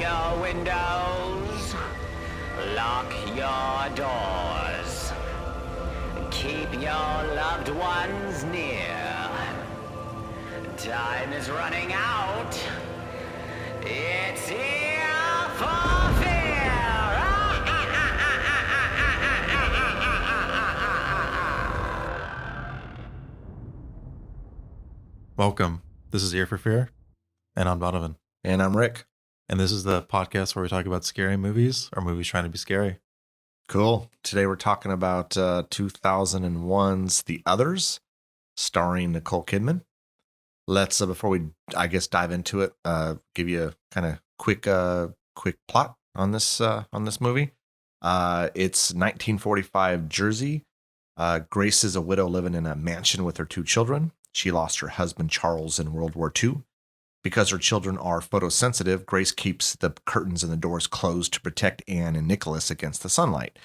your windows. Lock your doors. Keep your loved ones near. Time is running out. It's here for fear. Welcome. This is Ear for Fear, and I'm Donovan. And I'm Rick. And this is the podcast where we talk about scary movies or movies trying to be scary. Cool. Today we're talking about 2001's The Others, starring Nicole Kidman. Let's, before we, dive into it, give you a kind of quick plot on this movie. It's 1945 Jersey. Grace is a widow living in a mansion with her two children. She lost her husband, Charles, in World War II. Because her children are photosensitive, Grace keeps the curtains and the doors closed to protect Anne and Nicholas against the sunlight.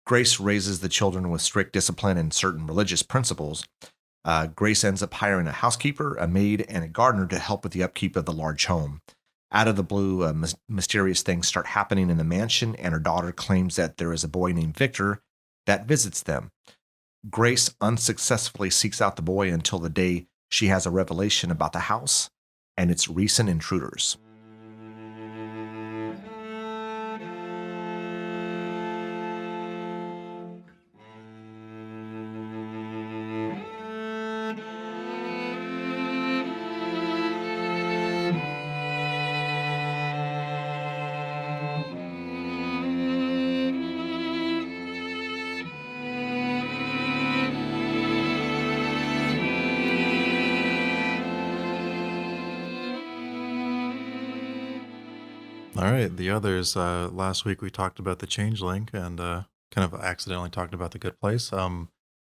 Grace raises the children with strict discipline and certain religious principles. Grace ends up hiring a housekeeper, a maid, and a gardener to help with the upkeep of the large home. Out of the blue, mysterious things start happening in the mansion, and her daughter claims that there is a boy named Victor that visits them. Grace unsuccessfully seeks out the boy until the day she has a revelation about the house and its recent intruders. All right, The Others. Last week we talked about The Changeling and kind of accidentally talked about The Good Place.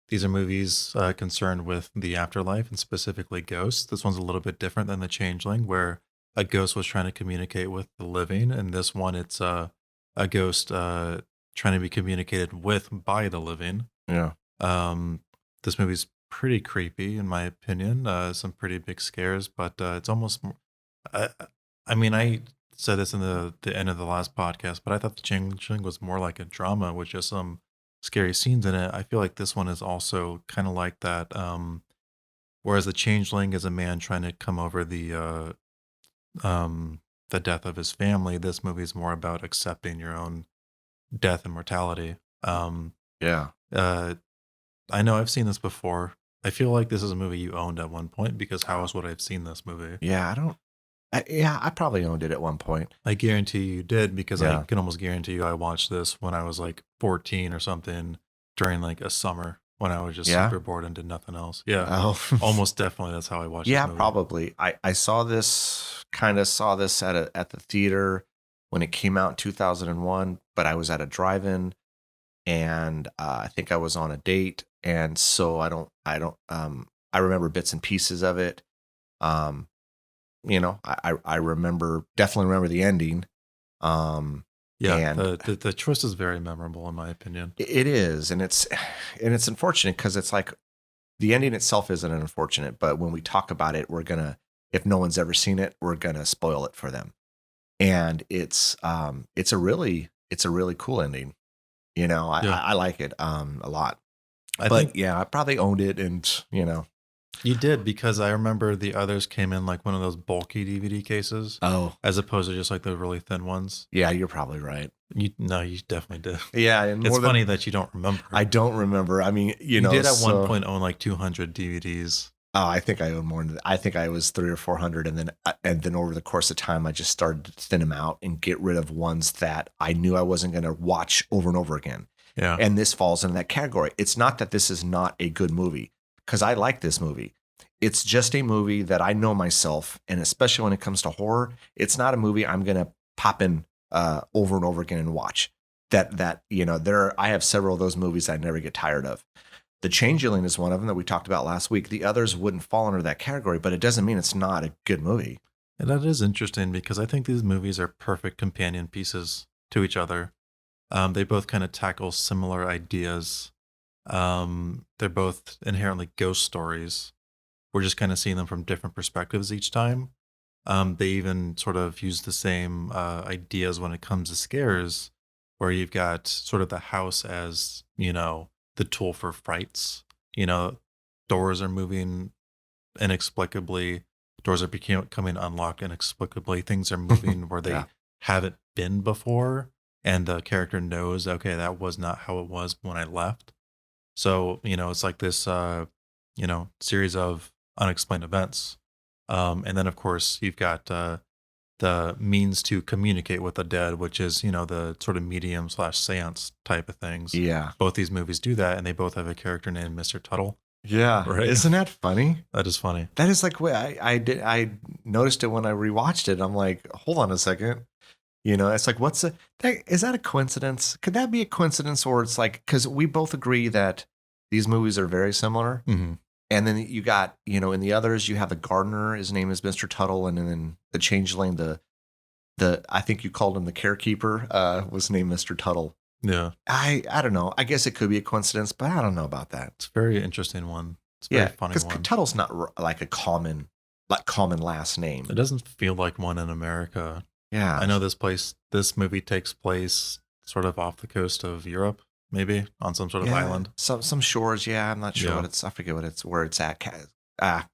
These are movies concerned with the afterlife and specifically ghosts. This one's a little bit different than The Changeling, where a ghost was trying to communicate with the living. And this one, it's a ghost trying to be communicated with by the living. Yeah. This movie's pretty creepy, in my opinion. Some pretty big scares, but it's almost. I said this in the end of the last podcast, but I thought The Changeling was more like a drama with just some scary scenes in it. I feel like this one is also kind of like that. Whereas The Changeling is a man trying to come over the death of his family, this movie is more about accepting your own death and mortality. Yeah. I know I've seen this before. I feel like this is a movie you owned at one point, because how else would I have seen this movie? Yeah, I probably owned it at one point. I guarantee you did, because I Yeah. can almost guarantee you I watched this when I was like 14 or something during like a summer when I was just Yeah? super bored and did nothing else. Yeah, Oh, almost definitely that's how I watched yeah, this movie. probably. I saw this at the theater when it came out in 2001, but I was at a drive-in, and I think I was on a date, and so I remember bits and pieces of it. I definitely remember the ending. Yeah, And the twist is very memorable in my opinion. it is, and it's unfortunate because it's like the ending itself isn't unfortunate, but when we talk about it, if no one's ever seen it, we're gonna spoil it for them. And it's a really cool ending. Yeah. I like it a lot. I But think yeah, I probably owned it, and you did, because I remember The Others came in like one of those bulky DVD cases, oh as opposed to just like the really thin ones. yeah, you're probably right. You definitely did. Yeah, and It's funny that you don't remember. I don't remember. I mean, You did at one point own like 200 DVDs. Oh, I think I owned more than that. I think I was 300 or 400, and then over the course of time, I just started to thin them out and get rid of ones that I knew I wasn't going to watch over and over again. Yeah. And this falls in that category. It's not that this is not a good movie, because I like this movie. It's just a movie that I know myself, and especially when it comes to horror, it's not a movie I'm going to pop in over and over again and watch. I have several of those movies I never get tired of. The Changeling is one of them that we talked about last week. The others wouldn't fall under that category, but it doesn't mean it's not a good movie. And that is interesting, because I think these movies are perfect companion pieces to each other. They both kind of tackle similar ideas. They're both inherently ghost stories. We're just kind of seeing them from different perspectives each time. They even sort of use the same ideas when it comes to scares, where you've got sort of the house as, the tool for frights. Doors are moving inexplicably, doors are becoming unlocked inexplicably, things are moving where they Yeah. haven't been before, and the character knows, okay, that was not how it was when I left. So, it's like this, series of unexplained events. And then, of course, you've got the means to communicate with the dead, which is, the sort of medium slash seance type of things. Yeah. Both these movies do that, and they both have a character named Mr. Tuttle. Yeah. Right. Isn't that funny? That is funny. That is like what I noticed it when I rewatched it. I'm like, hold on a second. It's like, is that a coincidence? Could that be a coincidence? Or it's like, because we both agree that these movies are very similar. Mm-hmm. And then you got, in the others, you have the gardener, his name is Mr. Tuttle. And then the changeling, I think you called him the caretaker, was named Mr. Tuttle. Yeah. I don't know. I guess it could be a coincidence, but I don't know about that. It's a very interesting one. It's a very funny because one. Tuttle's not like a common last name. It doesn't feel like one in America. Yeah. I know this movie takes place sort of off the coast of Europe, maybe on some sort of island. Some shores. Yeah. I'm not sure I forget where it's at.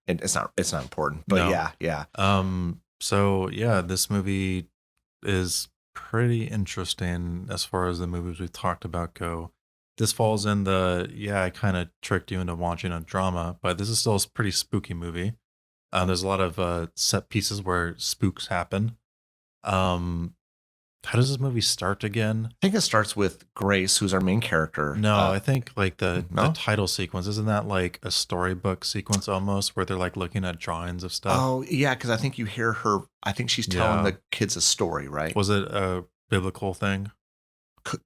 It's not important, but No. yeah. So yeah, this movie is pretty interesting as far as the movies we've talked about go. This falls in I kind of tricked you into watching a drama, but this is still a pretty spooky movie. There's a lot of set pieces where spooks happen. How does this movie start again? I think it starts with Grace, who's our main character. No, I think like the No? title sequence, isn't that like a storybook sequence almost, where they're like looking at drawings of stuff? Oh, yeah, because I think you hear her. I think she's telling Yeah. the kids a story, right? Was it a biblical thing?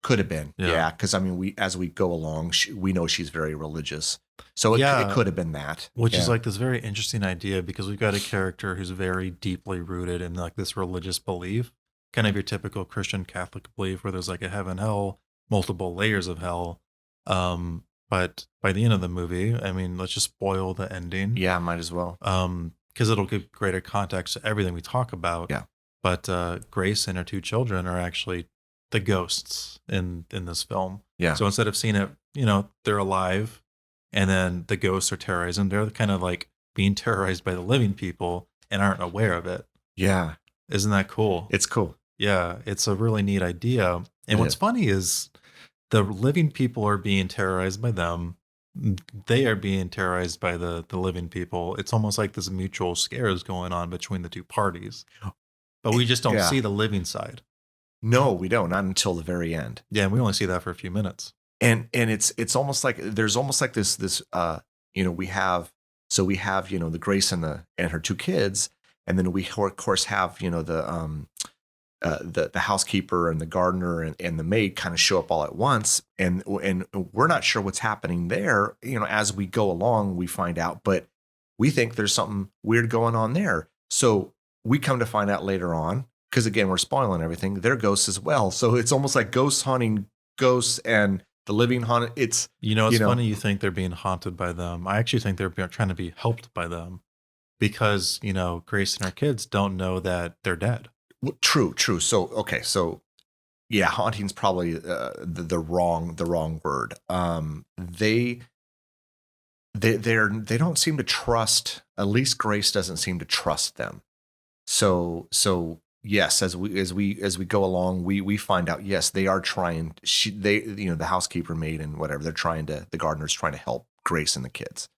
Could have been, Yeah. yeah. Because I mean, as we go along, we know she's very religious, so it Yeah. could have been that. Which is Yeah. like this very interesting idea, because we've got a character who's very deeply rooted in like this religious belief, kind of your typical Christian Catholic belief where there's like a heaven, hell, multiple layers of hell. But by the end of the movie, I mean, let's just spoil the ending. Yeah, might as well. Because it'll give greater context to everything we talk about. Yeah. But Grace and her two children are actually the ghosts in this film. Yeah. So instead of seeing it, they're alive, and then the ghosts are terrorizing. They're kind of like being terrorized by the living people and aren't aware of it. Yeah, Isn't that cool? it's cool. Yeah, it's a really neat idea. And It what's is. funny is the living people are being terrorized by them. They are being terrorized by the living people. It's almost like this mutual scare is going on between the two parties. But we just don't Yeah. see the living side. No, we don't. Not until the very end. Yeah, and we only see that for a few minutes. And it's almost like there's almost like this we have the Grace and her two kids, and then we of course have the housekeeper and the gardener and the maid kind of show up all at once, and we're not sure what's happening there. As we go along, we find out, but we think there's something weird going on there. So we come to find out later on, because again, we're spoiling everything. They're ghosts as well. So it's almost like ghosts haunting ghosts and the living haunted. It's It's funny you think they're being haunted by them. I actually think they're trying to be helped by them, because, Grace and her kids don't know that they're dead. true. So okay, so yeah, haunting's probably the wrong word. They don't seem to trust. At least Grace doesn't seem to trust them. So yes, as we go along, we find out, yes, they are trying. The housekeeper maid and whatever, the gardener's trying to help Grace and the kids.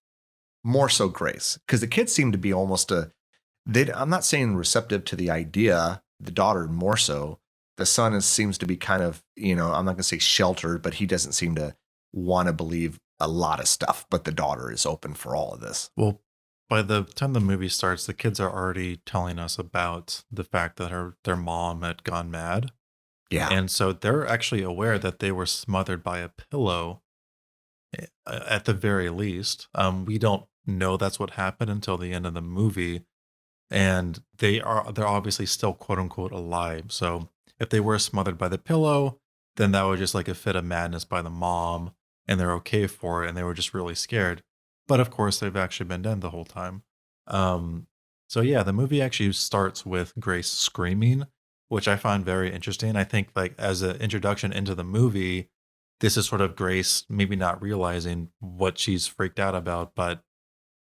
More so Grace, because the kids seem to be almost I'm not saying receptive to the idea. The daughter more so. The son seems to be kind of, I'm not going to say sheltered, but he doesn't seem to want to believe a lot of stuff. But the daughter is open for all of this. Well, by the time the movie starts, the kids are already telling us about the fact that their mom had gone mad. Yeah. And so they're actually aware that they were smothered by a pillow, at the very least. We don't know that's what happened until the end of the movie. And they're obviously still quote unquote alive. So if they were smothered by the pillow, then that was just like a fit of madness by the mom, and they're okay for it, and they were just really scared. But of course, they've actually been dead the whole time. So yeah, the movie actually starts with Grace screaming, which I find very interesting. I think like as an introduction into the movie, this is sort of Grace maybe not realizing what she's freaked out about, but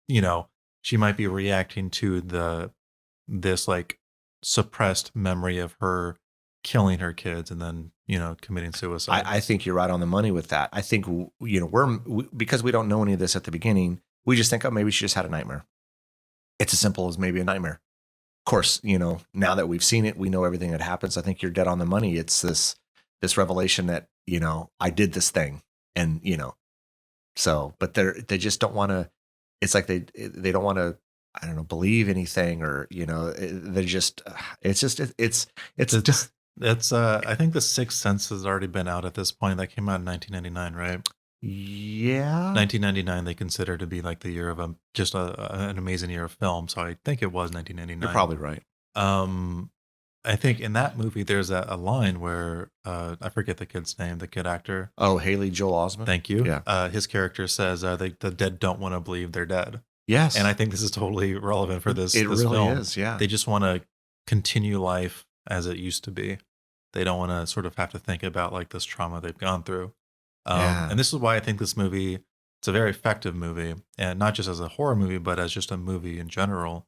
you know, she might be reacting to this like suppressed memory of her killing her kids and then, committing suicide. I think you're right on the money with that. I think, because we don't know any of this at the beginning, we just think, oh, maybe she just had a nightmare. It's as simple as maybe a nightmare. Of course, now that we've seen it, we know everything that happens. I think you're dead on the money. It's this revelation that, I did this thing and, but they just don't want to, it's like they don't want to, I don't know, believe anything or, they're just, It's I think The Sixth Sense has already been out at this point. That came out in 1999, right? yeah. 1999 they consider to be like the year of an amazing year of film. So I think it was 1999. You're probably right. I think in that movie there's a line where I forget the kid's name, the kid actor. Oh, Haley Joel Osment. Thank you. Yeah. His character says the dead don't want to believe they're dead. Yes. And I think this is totally relevant for this. It this really film. is. Yeah. They just want to continue life as it used to be. They don't want to sort of have to think about like this trauma they've gone through. And this is why I think this movie, it's a very effective movie, and not just as a horror movie, but as just a movie in general.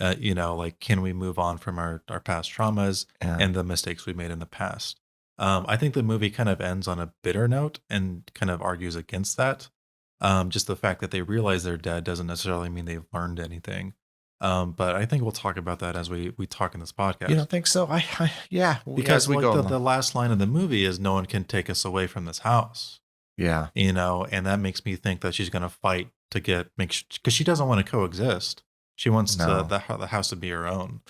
Like, can we move on from our past traumas and the mistakes we made in the past? I think the movie kind of ends on a bitter note and kind of argues against that. Just the fact that they realize they're dead doesn't necessarily mean they've learned anything. But I think we'll talk about that as we talk in this podcast. You don't think so? Yeah. Because we like go the last line of the movie is no one can take us away from this house. Yeah. And that makes me think that she's going to fight to because she doesn't want to coexist. She wants the house to be her own.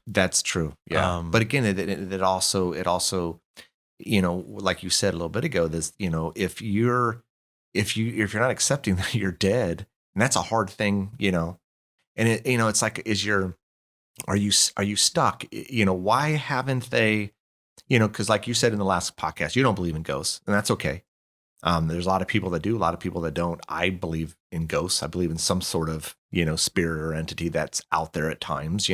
That's true. Yeah. But again, it also, like you said a little bit ago, this, if you're not accepting that you're dead, and that's a hard thing, and it's like, are you stuck? Why haven't they, because like you said in the last podcast, you don't believe in ghosts, and that's okay. There's a lot of people that do, a lot of people that don't. I believe in ghosts. I believe in some sort of, spirit or entity that's out there at times,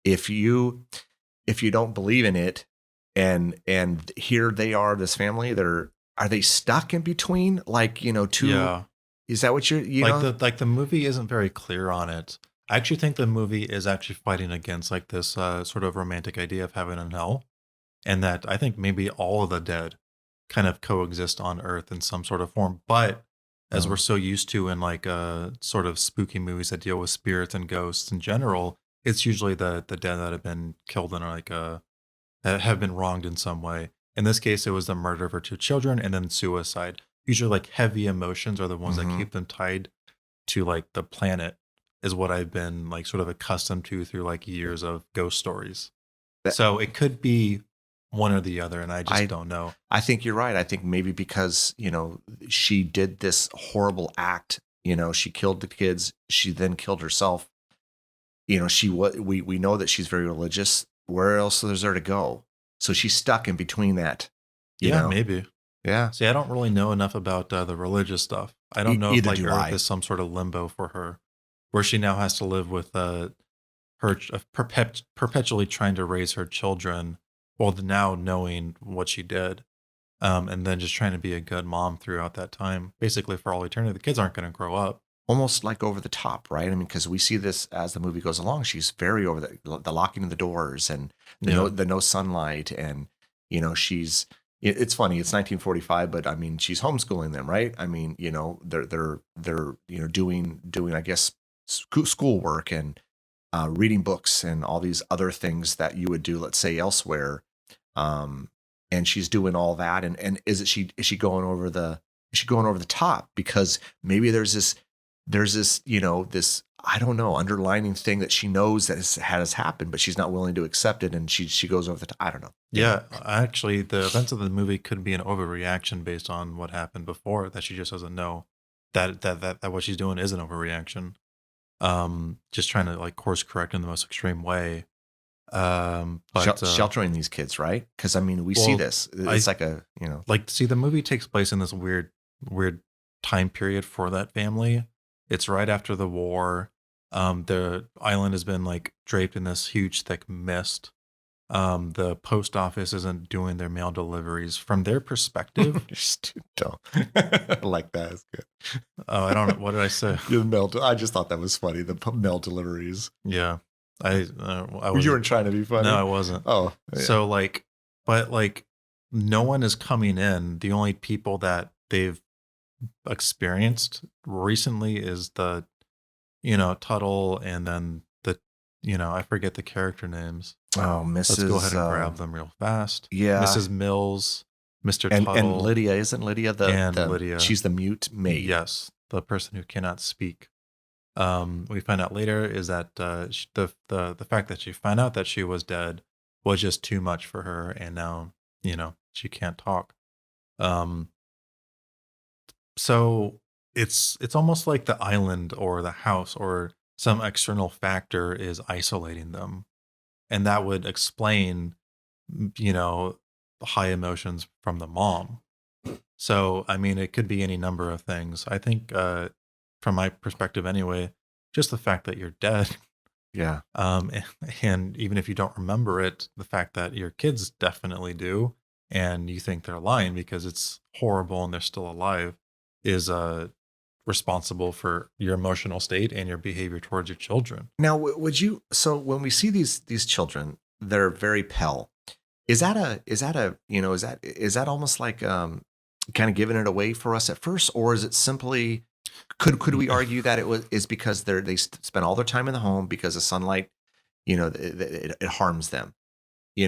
if you don't believe in it and here they are, this family, are they stuck in between? Like, two, yeah. Is that what you're, like the movie isn't very clear on it. I actually think the movie is actually fighting against like this sort of romantic idea of heaven and hell. And that I think maybe all of the dead kind of coexist on Earth in some sort of form. But as we're so used to in like sort of spooky movies that deal with spirits and ghosts in general, it's usually the dead that have been killed in like have been wronged in some way. In this case, it was the murder of her two children and then suicide. Usually like heavy emotions are the ones that keep them tied to like the planet, is what I've been like sort of accustomed to through like years of ghost stories. So it could be one or the other, and I just don't know. I think you're right. I think maybe because, she did this horrible act, she killed the kids, she then killed herself. We know that she's very religious. Where else is there to go? So she's stuck in between that. Maybe. Yeah. See, I don't really know enough about the religious stuff. I don't know if like Earth is some sort of limbo for her, where she now has to live with her perpetually trying to raise her children, while now knowing what she did, and then just trying to be a good mom throughout that time, basically for all eternity. The kids aren't going to grow up. Almost like over the top, right? I mean, because we see this as the movie goes along. She's very over the locking of the doors and the no sunlight, and she's. It's funny. It's 1945, but I mean, she's homeschooling them, right? I mean, they're doing I guess schoolwork and reading books and all these other things that you would do, let's say elsewhere. And she's doing all that, and is she going over the top, because maybe there's this this, I don't know, underlining thing that she knows that has happened, but she's not willing to accept it, and she goes over the top. I don't know. Yeah, actually, the events of the movie could be an overreaction based on what happened before, that she just doesn't know that what she's doing is an overreaction. Just trying to like course correct in the most extreme way. But sheltering these kids, right? Because I mean, we see this. It's like a see, the movie takes place in this weird time period for that family. It's right after the war. The island has been like draped in this huge thick mist. The post office isn't doing their mail deliveries from their perspective. You're too dumb. I like that. It's good. Oh, I don't know. What did I say? I just thought that was funny. The mail deliveries. Yeah. I You weren't trying to be funny. No, I wasn't. Oh, yeah. So but no one is coming in. The only people that they've experienced recently is the, Tuttle, and then I forget the character names. Oh, Mrs. Let's go ahead and grab them real fast. Yeah. Mrs. Mills, Mr. And Tuttle. Lydia, isn't Lydia Lydia. She's the mute maid. Yes, the person who cannot speak. We find out later is that the fact that she found out that she was dead was just too much for her, and now she can't talk. So it's almost like the island or the house or some external factor is isolating them, and that would explain high emotions from the mom. So I mean, it could be any number of things. I think from my perspective anyway, just the fact that you're dead. Yeah. And even if you don't remember it, the fact that your kids definitely do, and you think they're lying because it's horrible and they're still alive, is responsible for your emotional state and your behavior towards your children. Now, so when we see these children, they're very pale. Is that almost like kind of giving it away for us at first, or is it simply could we argue that is because they spend all their time in the home because the sunlight, it harms them,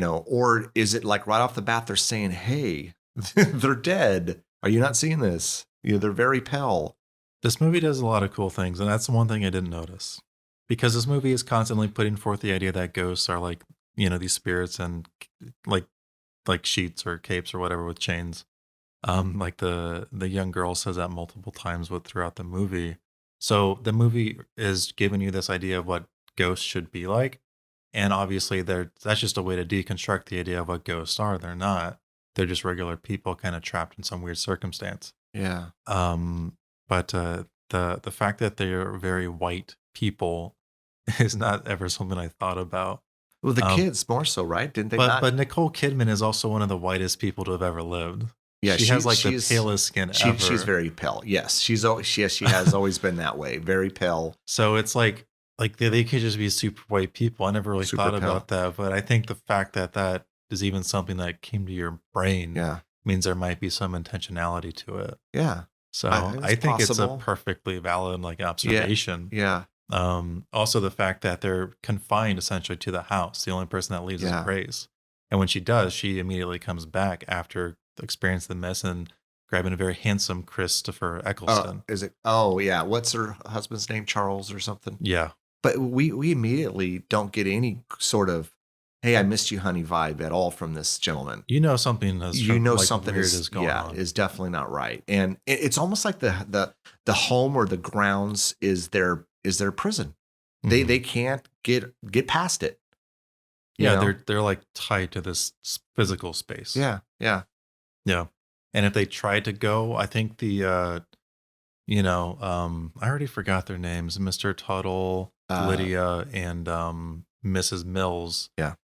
or is it like right off the bat they're saying, hey, they're dead? Are you not seeing this? They're very pale. This movie does a lot of cool things, and that's the one thing I didn't notice, because this movie is constantly putting forth the idea that ghosts are like these spirits and like sheets or capes or whatever with chains. Like the young girl says that multiple times throughout the movie. So the movie is giving you this idea of what ghosts should be like, and obviously that's just a way to deconstruct the idea of what ghosts are. They're not. They're just regular people kind of trapped in some weird circumstance. Yeah. But the fact that they're very white people is not ever something I thought about. Well, the kids more so, right? Didn't they? But Nicole Kidman is also one of the whitest people to have ever lived. Yeah, she has like the palest skin ever. She's very pale. Yes, she has always been that way, very pale. So it's like they could just be super white people. I never really thought about that, but I think the fact that is even something that came to your brain means there might be some intentionality to it. Yeah. So I think it's a perfectly valid observation. Yeah. Also the fact that they're confined essentially to the house. The only person that leaves is Grace. And when she does, she immediately comes back after experiencing the mess and grabbing a very handsome Christopher Eccleston. Is it? Oh yeah. What's her husband's name? Charles or something? Yeah. But we immediately don't get any sort of, hey, I missed you, honey vibe at all from this gentleman. Something something weird is going on. Is definitely not right. And it's almost like the home or the grounds is their prison. Mm-hmm. They can't get past it. They're like tied to this physical space. Yeah. And if they tried to go, I think I already forgot their names, Mr. Tuttle, Lydia, and Mrs. Mills. Yeah.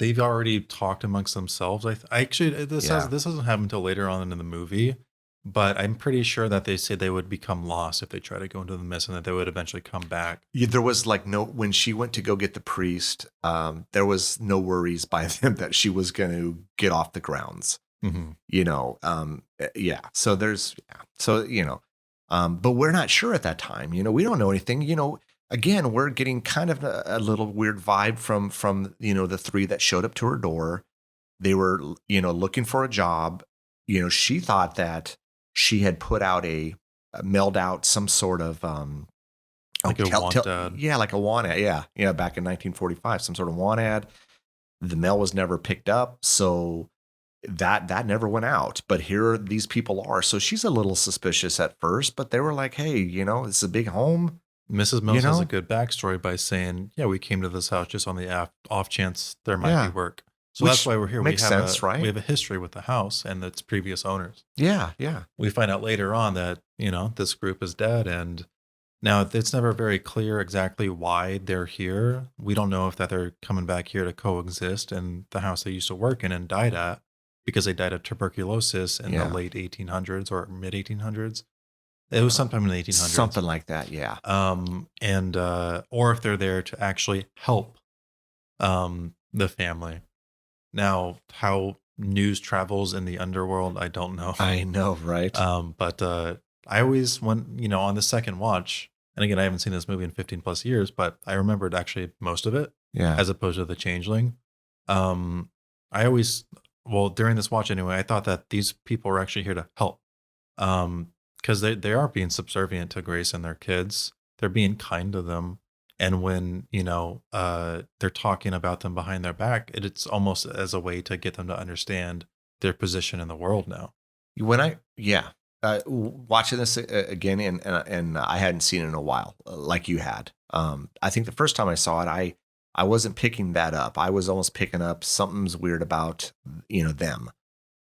They've already talked amongst themselves. This doesn't happen until later on in the movie, but I'm pretty sure that they said they would become lost if they try to go into the mist, and that they would eventually come back. Yeah, there was when she went to go get the priest, there was no worries by them that she was going to get off the grounds. Mm-hmm. But we're not sure at that time. We don't know anything. Again, we're getting kind of a little weird vibe from the three that showed up to her door. They were looking for a job. She thought that she had mailed out some sort of like a want ad. Yeah, like a want ad. Yeah, back in 1945, some sort of want ad. The mail was never picked up, so that never went out. But here these people are. So she's a little suspicious at first, but they were like, hey, it's a big home. Mrs. Mills has a good backstory by saying, yeah, we came to this house just on the off chance there might be work. So that's why we're here. Makes sense, right? We have a history with the house and its previous owners. Yeah. We find out later on that, this group is dead, and Now, it's never very clear exactly why they're here. We don't know if that they're coming back here to coexist in the house they used to work in and died at because they died of tuberculosis in the Yeah. late 1800s or mid 1800s. It was sometime in the 1800s. Something like that. Yeah. And or if they're there to actually help the family. Now, how news travels in the underworld, I don't know. I know, right? But I always, when, on the second watch, and again, I haven't seen this movie in 15 plus years, but I remembered actually most of it Yeah. as opposed to The Changeling. I always, well, during this watch anyway, I thought that these people were actually here to help. Because they are being subservient to Grace and their kids. They're being kind to them. And when, they're talking about them behind their back, it's almost as a way to get them to understand their position in the world now. Watching this again, and I hadn't seen it in a while, like you had. I think the first time I saw it, I wasn't picking that up. I was almost picking up something's weird about them.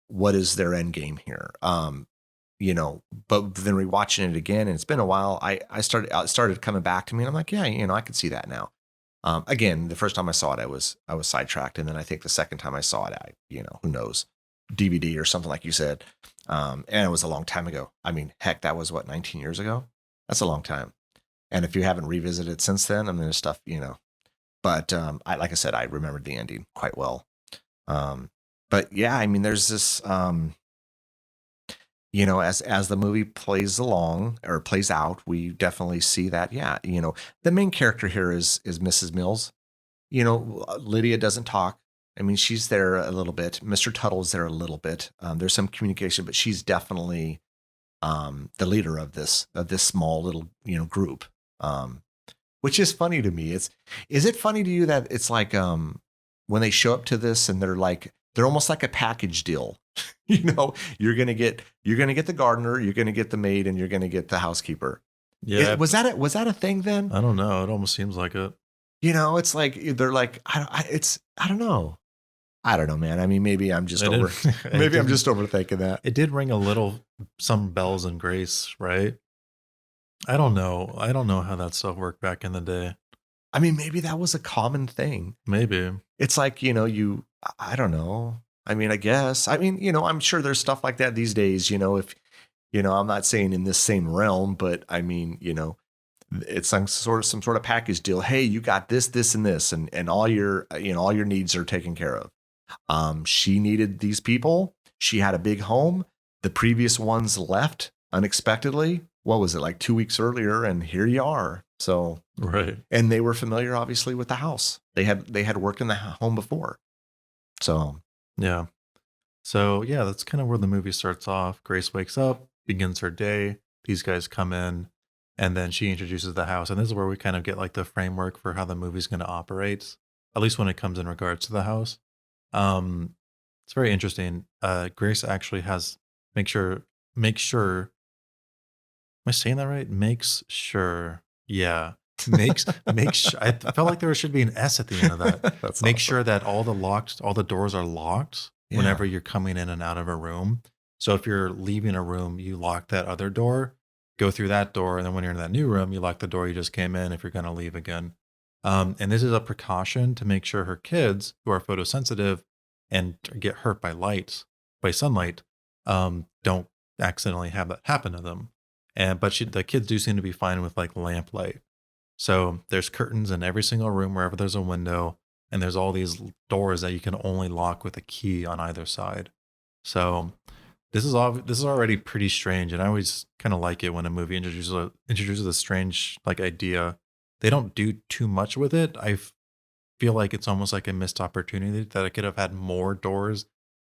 What is their end game here? But then rewatching it again, and it's been a while. It started coming back to me, and I'm like, yeah, I could see that now. Again, the first time I saw it, I was sidetracked, and then I think the second time I saw it, who knows, DVD or something like you said, and it was a long time ago. I mean, heck, that was 19 years ago. That's a long time. And if you haven't revisited it since then, I mean, there's stuff, But like I said, I remembered the ending quite well. But yeah, I mean, there's this. As the movie plays along or plays out, we definitely see that, the main character here is Mrs. Mills. Lydia doesn't talk. I mean, she's there a little bit. Mr. Tuttle's there a little bit. There's some communication, but she's definitely the leader of this small little, group. Which is funny to me. Is it funny to you that it's like when they show up to this and they're almost like a package deal? You're gonna get the gardener, you're gonna get the maid, and you're gonna get the housekeeper. Yeah. Was that a thing then? I don't know. It almost seems like it. It's like they're like I don't know. I don't know, man. I mean, maybe I'm just overthinking that. It did ring some bells in Grace, right? I don't know. I don't know how that stuff worked back in the day. I mean, maybe that was a common thing. Maybe. It's like, I don't know. I mean, I guess. I mean, I'm sure there's stuff like that these days, if, I'm not saying in this same realm, but I mean, it's some sort of package deal. Hey, you got this, and this, and all your needs are taken care of. She needed these people. She had a big home. The previous ones left unexpectedly. What was it, like 2 weeks earlier? And here you are. So, right. And they were familiar, obviously, with the house. They had worked in the home before. So, yeah. So, yeah, that's kind of where the movie starts off. Grace wakes up, begins her day. These guys come in, and then she introduces the house. And this is where we kind of get like the framework for how the movie's going to operate, at least when it comes in regards to the house. It's very interesting. Grace actually make sure. Am I saying that right? Makes sure. Yeah. Make sure. I felt like there should be an S at the end of that. That's Make awesome. sure that all the doors are locked whenever you're coming in and out of a room. So if you're leaving a room, you lock that other door, go through that door, and then when you're in that new room, you lock the door you just came in if you're going to leave again. And this is a precaution to make sure her kids, who are photosensitive and get hurt by sunlight, don't accidentally have that happen to them. But the kids do seem to be fine with like lamplight. So there's curtains in every single room wherever there's a window, and there's all these doors that you can only lock with a key on either side. So this is already pretty strange, and I always kind of like it when a movie introduces a strange like idea. They don't do too much with it. I feel like it's almost like a missed opportunity that it could have had more doors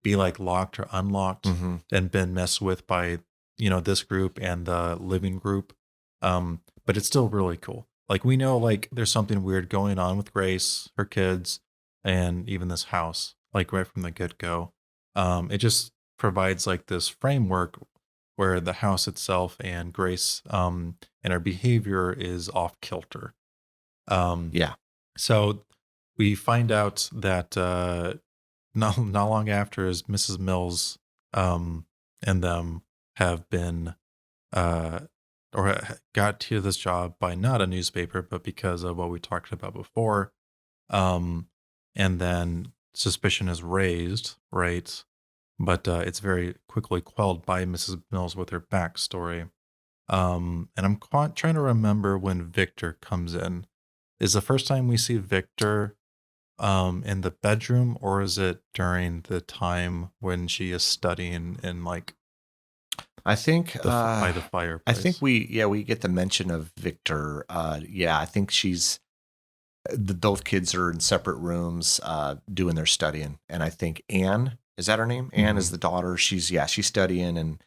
be like locked or unlocked and been messed with by this group and the living group. But it's still really cool. Like we know like there's something weird going on with Grace, her kids, and even this house, like right from the get-go. It just provides like this framework where the house itself and Grace and her behavior is off kilter. Yeah. So we find out that not long after as Mrs. Mills and them have been got to this job by not a newspaper, but because of what we talked about before. Um, and then suspicion is raised, right? But it's very quickly quelled by Mrs. Mills with her backstory. And I'm trying to remember when Victor comes in. Is the first time we see Victor in the bedroom, or is it during the time when she is studying in like I think by the I think fireplace? we get the mention of Victor. I think both kids are in separate rooms doing their studying, and I think Anne, is that her name? Anne is Mhm. the daughter. She's studying,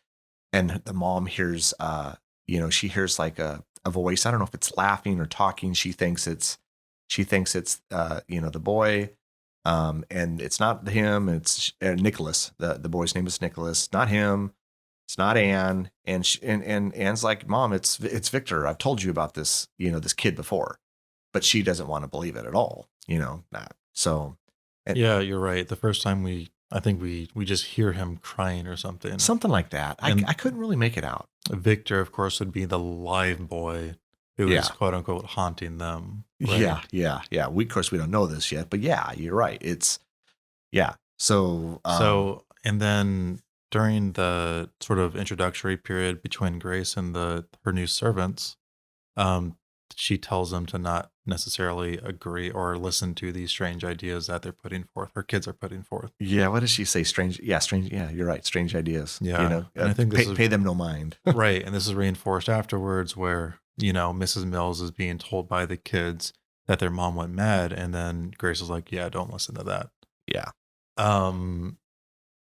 and the mom hears she hears like a voice. I don't know if it's laughing or talking. She thinks it's the boy, and it's not him. It's Nicholas. The boy's name is Nicholas, not him. It's not Anne. And Anne's like, Mom, it's Victor. I've told you about this kid before, but she doesn't want to believe it at all. Not so. And Yeah, you're right. The first time I think we just hear him crying or something. something like that. And I couldn't really make it out. Victor, of course, would be the live boy who is Yeah. quote unquote haunting them, right? Yeah. Of course, we don't know this yet, but yeah, you're right. Yeah. So, So, and then during the sort of introductory period between Grace and her new servants, um, she tells them to not necessarily agree or listen to these strange ideas that they're putting forth. Her kids are putting forth. yeah, what does she say? Strange. Yeah, strange. Yeah, you're right. Strange ideas. Yeah, and I think this is Pay them no mind. right, and this is reinforced afterwards, where Mrs. Mills is being told by the kids that their mom went mad, and then Grace is like, "Yeah, don't listen to that." Yeah. Um,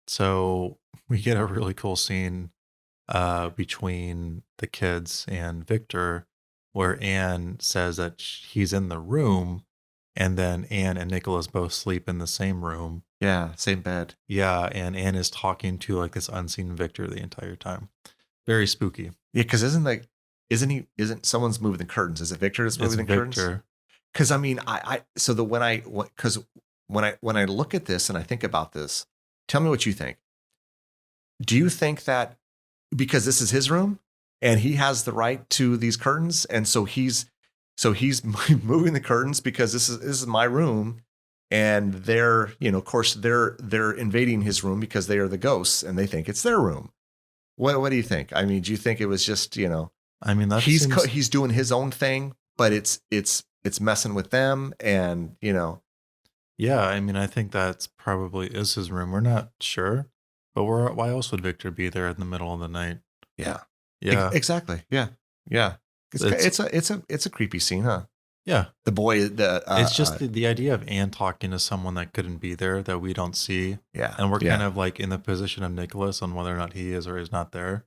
so we get a really cool scene between the kids and Victor, where Anne says that he's in the room, and then Anne and Nicholas both sleep in the same room. Yeah. Same bed. Yeah, and Anne is talking to like this unseen Victor the entire time. Very spooky. Yeah, because isn't someone's moving the curtains? Is it Victor that's It's moving the curtains? Victor. Because I mean, so the because when I look at this and I think about this, tell me what you think. Do you think that because this is his room and he has the right to these curtains, and so he's moving the curtains because this is my room, and they're of course they're invading his room because they are the ghosts and they think it's their room. What do you think? I mean, do you think it was just I mean, that seems he's doing his own thing, but it's messing with them, and yeah. I mean, I think that's probably is his room. We're not sure, but why else would Victor be there in the middle of the night? yeah, Yeah, exactly, yeah. it's It's a creepy scene, huh? yeah. The boy, It's just the idea of Anne talking to someone that couldn't be there that we don't see. yeah, And we're kind yeah. of like in the position of Nicholas on whether or not he is or is not there,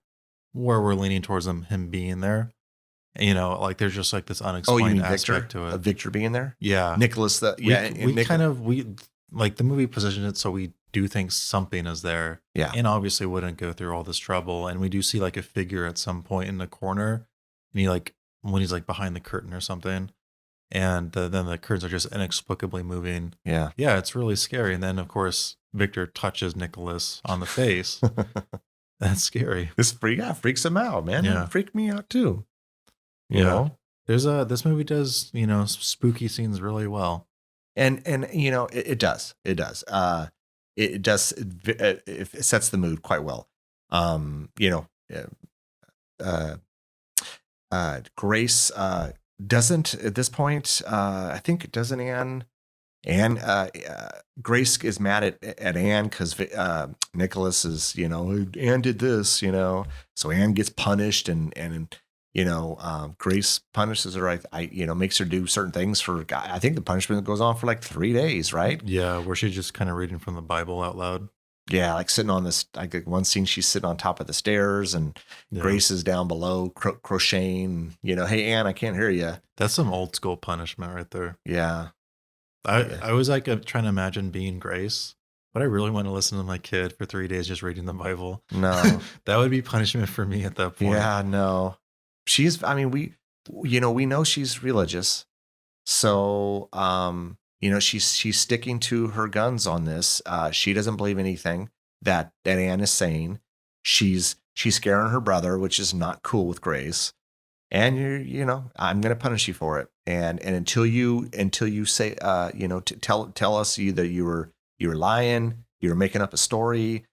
where we're leaning towards him being there. Like there's just like this Oh, you unexplained mean Victor? aspect to it. Victor being there? Yeah. Nicholas, We like the movie positioned it so we do think something is there. yeah, And obviously wouldn't go through all this trouble. And we do see like a figure at some point in the corner. And when he's like behind the curtain or something. And then the curtains are just inexplicably moving. yeah. Yeah, it's really scary. And then, of course, Victor touches Nicholas on the face. That's scary. Freaks him out, man. Yeah. It freaked me out too. You Yeah. know? This movie does, spooky scenes really well. And it does. It does. It does. It sets the mood quite well. Uh, Grace doesn't at this point. I think doesn't Anne. Grace is mad at Anne because Nicholas is Anne did this, so Anne gets punished, and Grace punishes her. I makes her do certain things for. I think the punishment goes on for like 3 days, right? Yeah, where she's just kind of reading from the Bible out loud. Yeah, like sitting on this. Like one scene, she's sitting on top of the stairs, and Yeah. Grace is down below crocheting. Hey Anne, I can't hear you. That's some old school punishment right there. Yeah, I was like trying to imagine being Grace, but I really want to listen to my kid for 3 days just reading the Bible. no, That would be punishment for me at that point. yeah, no. She's. I mean, we know she's religious, so she's sticking to her guns on this. She doesn't believe anything that Anne is saying. She's scaring her brother, which is not cool with Grace. and I'm going to punish you for it. And until you say, tell us either you were lying, you were making up a story.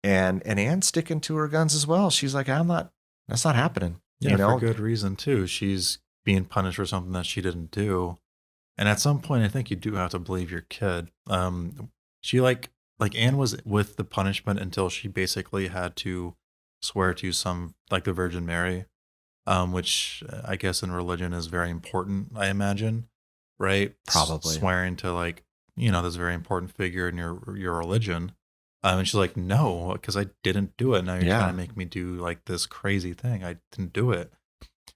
And Anne's sticking to her guns as well. She's like, that's not happening. Yeah, for good reason too. She's being punished for something that she didn't do. And at some point, I think you do have to believe your kid. She like Anne was with the punishment until she basically had to swear to some, like the Virgin Mary, which I guess in religion is very important, I imagine, right? Probably. Swearing to this very important figure in your religion. And she's like, no, because I didn't do it. Now you're trying to make me do like this crazy thing. I didn't do it.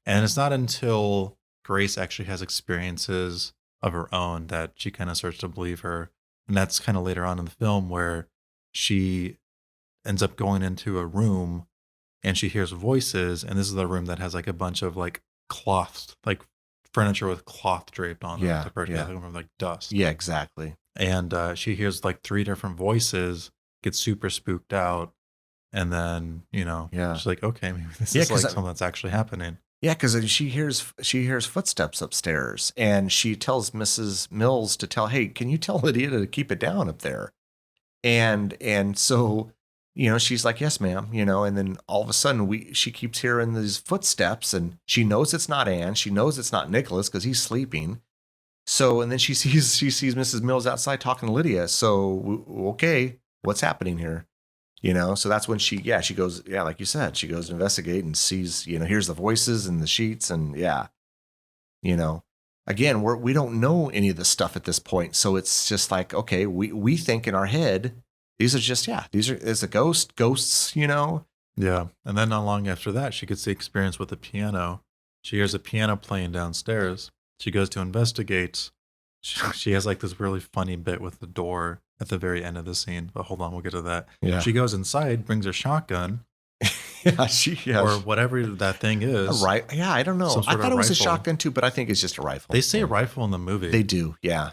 And it's not until Grace actually has experiences of her own that she kind of starts to believe her. And that's kind of later on in the film where she ends up going into a room and she hears voices. And this is the room that has like a bunch of like cloths, like furniture with cloth draped on it to protect them from like dust. Yeah, exactly. And she hears like 3 different voices, gets super spooked out. And then, she's like, okay, maybe this is like something that's actually happening. Yeah, because she hears footsteps upstairs, and she tells Mrs. Mills to hey, can you tell Lydia to keep it down up there? And so, she's like, yes, ma'am, and then all of a sudden she keeps hearing these footsteps, and she knows it's not Anne. She knows it's not Nicholas because he's sleeping. So, and then she sees Mrs. Mills outside talking to Lydia. So, okay, what's happening here? So that's when she goes, like you said, she goes to investigate and sees, hears the voices and the sheets and again, we don't know any of this stuff at this point. So it's just like, okay, we think in our head, these are just, it's a ghosts, Yeah. And then not long after that, she gets the experience with the piano. She hears a piano playing downstairs. She goes to investigate. She has like this really funny bit with the door at the very end of the scene, but hold on, we'll get to that. Yeah. She goes inside, brings her shotgun. Or whatever that thing is. Right. Yeah, I don't know. I thought it was a shotgun too, but I think it's just a rifle. They say rifle in the movie. They do, yeah.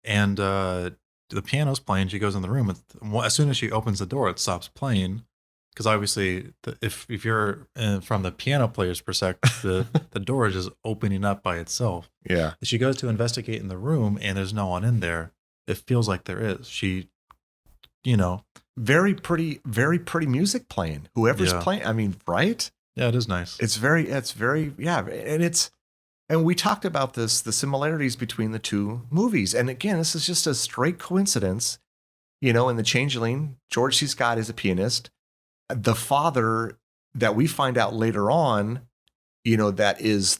And the piano's playing. She goes in the room. As soon as she opens the door, it stops playing. Because obviously, if you're from the piano player's perspective, the door is just opening up by itself. Yeah. She goes to investigate in the room, and there's no one in there. It feels like there is. She, very pretty music playing. Whoever's playing, I mean, right? Yeah, it is nice. It's very, yeah. And we talked about the similarities between the two movies. And again, this is just a straight coincidence. In The Changeling, George C. Scott is a pianist. The father that we find out later on, that is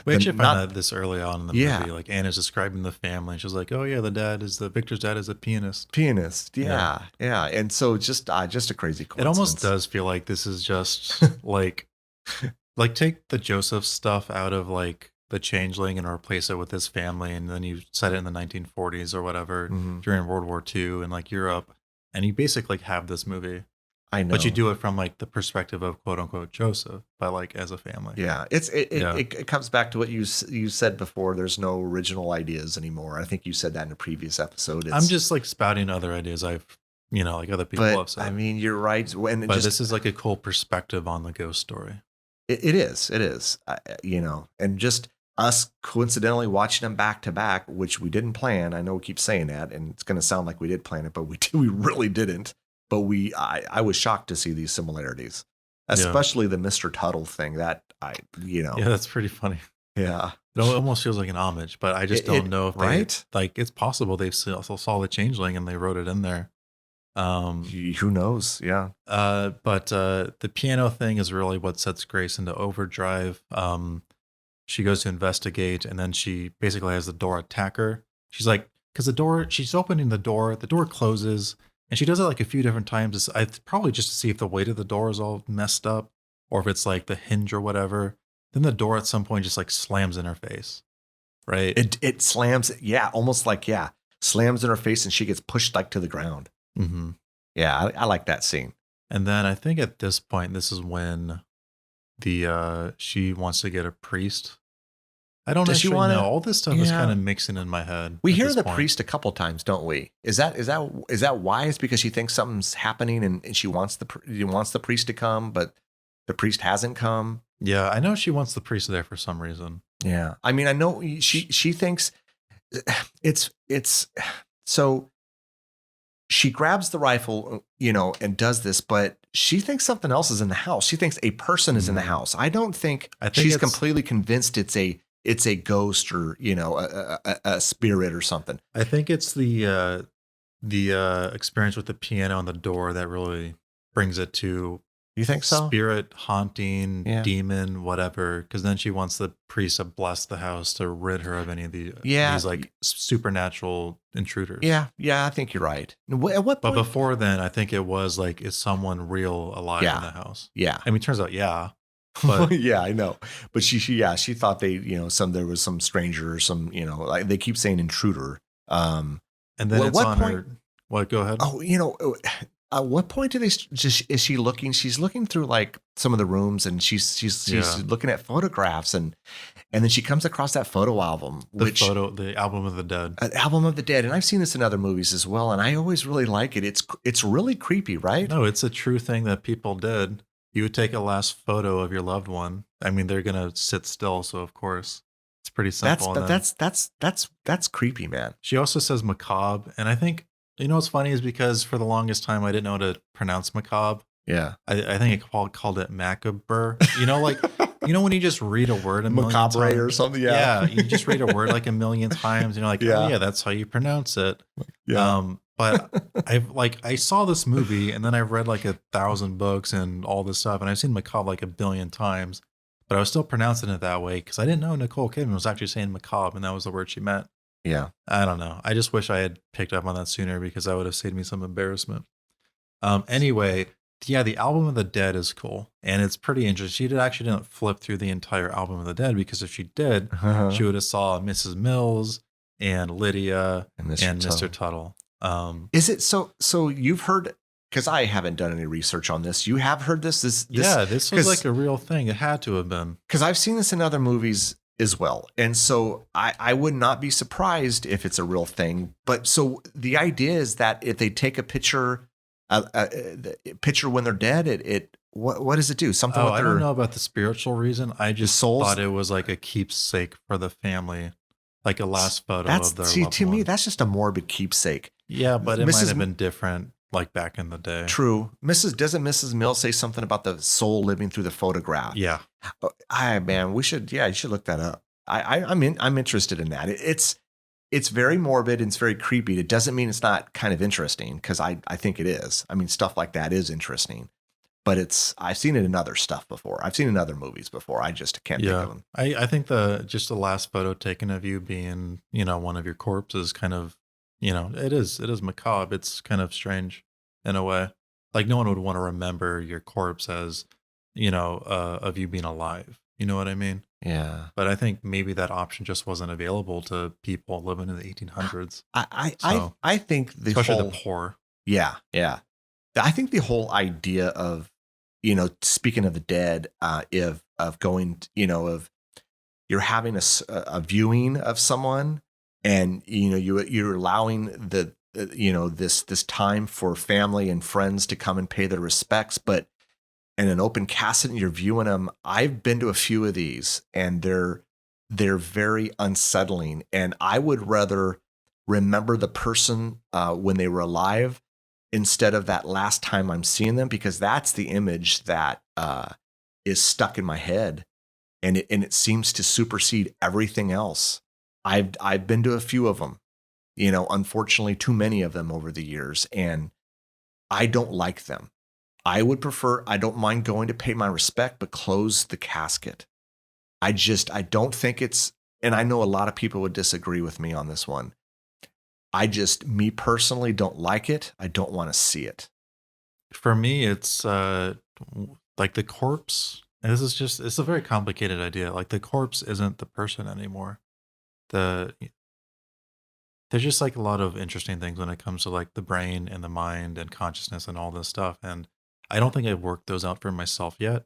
we actually found out this early on in the movie. Like Anna's describing the family. She's like, "Oh yeah, Victor's dad is a pianist." Yeah. And so just a crazy coincidence. It almost does feel like this is just like take the Joseph stuff out of like the Changeling and replace it with his family, and then you set it in the 1940s or whatever during World War II in like Europe, and you basically have this movie. I know. But you do it from like the perspective of quote unquote Joseph, but like as a family. Yeah. It comes back to what you said before. There's no original ideas anymore. I think you said that in a previous episode. I'm just like spouting other ideas like other people have said. I mean, you're right. But this is like a cool perspective on the ghost story. It is. And just us coincidentally watching them back to back, which we didn't plan. I know we keep saying that, and it's going to sound like we did plan it, but we really didn't. But I was shocked to see these similarities, especially the Mr. Tuttle thing. That Yeah, that's pretty funny. Yeah, it almost feels like an homage, but I just don't know if right. It's possible they saw the Changeling and they wrote it in there. Who knows? Yeah. But the piano thing is really what sets Grace into overdrive. She goes to investigate, and then she basically has the door attack her. She's like, because she's opening the door closes. And she does it like a few different times. It's probably just to see if the weight of the door is all messed up or if it's like the hinge or whatever. Then the door at some point just like slams in her face, right? It slams, almost like, slams in her face and she gets pushed like to the ground. Mm-hmm. Yeah, I like that scene. And then I think at this point, this is when she wants to get a priest. I don't actually know. All this stuff is kind of mixing in my head. We hear the priest a couple times, don't we? Is that why? It's because she thinks something's happening and she wants the priest to come, but the priest hasn't come. Yeah, I know she wants the priest there for some reason. Yeah. I mean, I know she thinks it's so she grabs the rifle, and does this, but she thinks something else is in the house. She thinks a person is in the house. I don't think I think she's it's- completely convinced it's a ghost or, a spirit or something. I think it's the experience with the piano and the door that really brings it to You think so? spirit, haunting, Yeah. demon, whatever. Because then she wants the priest to bless the house to rid her of any of Yeah. these like supernatural intruders. Yeah. Yeah. I think you're right. At what But point? before then, I think it was like, is someone real alive Yeah. in the house? Yeah. I mean, turns out, yeah. But yeah, I know. But she thought there was some stranger or some, like they keep saying intruder. and then Well, it's what on point- her. What? Go ahead. Oh, at what point do they is she looking? She's looking through like some of the rooms and she's Yeah. looking at photographs and then she comes across that photo album, the album of the dead. Album of the Dead. And I've seen this in other movies as well. And I always really like it. It's really creepy, right? No, it's a true thing that people did. You would take a last photo of your loved one. I mean, they're gonna sit still, so of course it's pretty simple. That's creepy, man. She also says macabre, and I think what's funny is because for the longest time I didn't know how to pronounce macabre. Yeah. I think I called it macabre. Like when you just read a word a million Macabre times or something. Yeah, you just read a word like a million times, and you're like, Yeah. oh yeah, that's how you pronounce it. Yeah. But I saw this movie and then I've read like 1,000 books and all this stuff, and I've seen macabre like 1 billion times, but I was still pronouncing it that way because I didn't know Nicole Kidman was actually saying macabre and that was the word she meant. Yeah. I don't know. I just wish I had picked up on that sooner because that would have saved me some embarrassment. Anyway, yeah, the Album of the Dead is cool and it's pretty interesting. She actually didn't flip through the entire Album of the Dead because if she did, she would have saw Mrs. Mills and Lydia and Mr. Tuttle. Is it so you've heard, because I haven't done any research on this. You have heard this was like a real thing. It had to have been. Because I've seen this in other movies as well. And so I would not be surprised if it's a real thing. But so the idea is that if they take a picture, the picture when they're dead, what does it do? Something with I don't know about the spiritual reason. I just souls? thought it was like a keepsake for the family, like a last photo of their loved to me, one. that's just a morbid keepsake. Yeah, but it Mrs. might have been different like back in the day. True. Doesn't Mrs. Mills say something about the soul living through the photograph? Yeah. Man, you should look that up. I'm interested in that. It's very morbid and it's very creepy. It doesn't mean it's not kind of interesting because I think it is. I mean, stuff like that is interesting, but I've seen it in other stuff before. I've seen it in other movies before. I just can't think of them. I think just the last photo taken of you being, one of your corpses kind of, it is macabre. It's kind of strange in a way. Like no one would want to remember your corpse as, of you being alive. You know what I mean? Yeah. But I think maybe that option just wasn't available to people living in the 1800s. I think especially the poor. Yeah. Yeah. I think the whole idea of, speaking of the dead, of going, of you're having a viewing of someone and, you're allowing this time for family and friends to come and pay their respects, but in an open casket and you're viewing them. I've been to a few of these and they're very unsettling. And I would rather remember the person when they were alive instead of that last time I'm seeing them, because that's the image that is stuck in my head. And it seems to supersede everything else. I've been to a few of them, unfortunately too many of them over the years. And I don't like them. I don't mind going to pay my respect, but close the casket. I don't think and I know a lot of people would disagree with me on this one. Me personally don't like it. I don't want to see it. For me, it's like the corpse. And it's a very complicated idea. Like the corpse isn't the person anymore. There's just like a lot of interesting things when it comes to like the brain and the mind and consciousness and all this stuff. And I don't think I've worked those out for myself yet,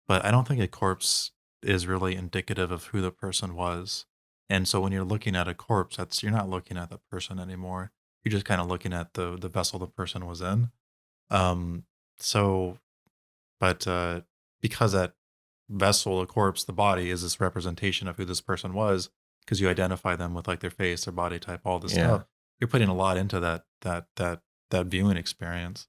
but I don't think a corpse is really indicative of who the person was. And so when you're looking at a corpse, you're not looking at the person anymore. You're just kind of looking at the vessel the person was in. Because that vessel, the corpse, the body is this representation of who this person was because you identify them with like their face, their body type, all this Yeah. stuff. You're putting a lot into that viewing experience.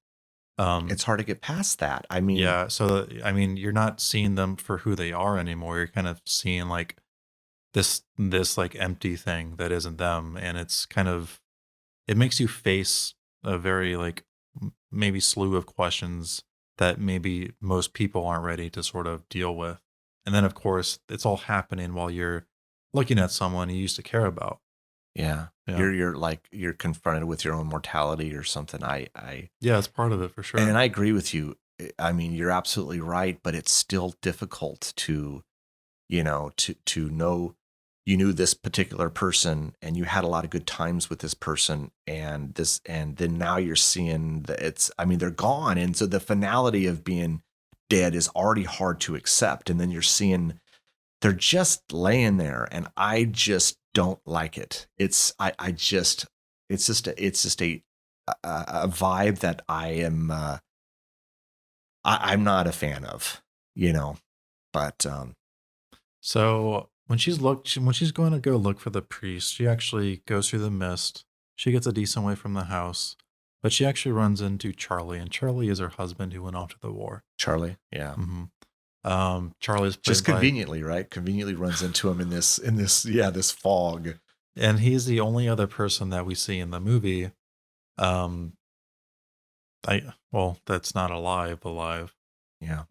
It's hard to get past that. I mean, Yeah. So, I mean, you're not seeing them for who they are anymore. You're kind of seeing like this like empty thing that isn't them. And it's kind of, it makes you face a very like maybe slew of questions that maybe most people aren't ready to sort of deal with. And then, of course, it's all happening while you're looking at someone you used to care about. yeah, Yeah. you're confronted with your own mortality or something. Yeah, it's part of it for sure. And I agree with you. I mean, you're absolutely right, but it's still difficult to, to know you knew this particular person and you had a lot of good times with this person and then now you're seeing that they're gone. And so the finality of being dead is already hard to accept. And then you're seeing they're just laying there and I just don't like it. It's just a vibe that I'm not a fan of, but So when she's going to go look for the priest, she actually goes through the mist. She gets a decent way from the house, but she actually runs into Charlie, and Charlie is her husband who went off to the war. Charlie, yeah. Charlie's played Just by- conveniently, right? Conveniently runs into him in this fog. and he's the only other person that we see in the movie. That's not alive. Yeah.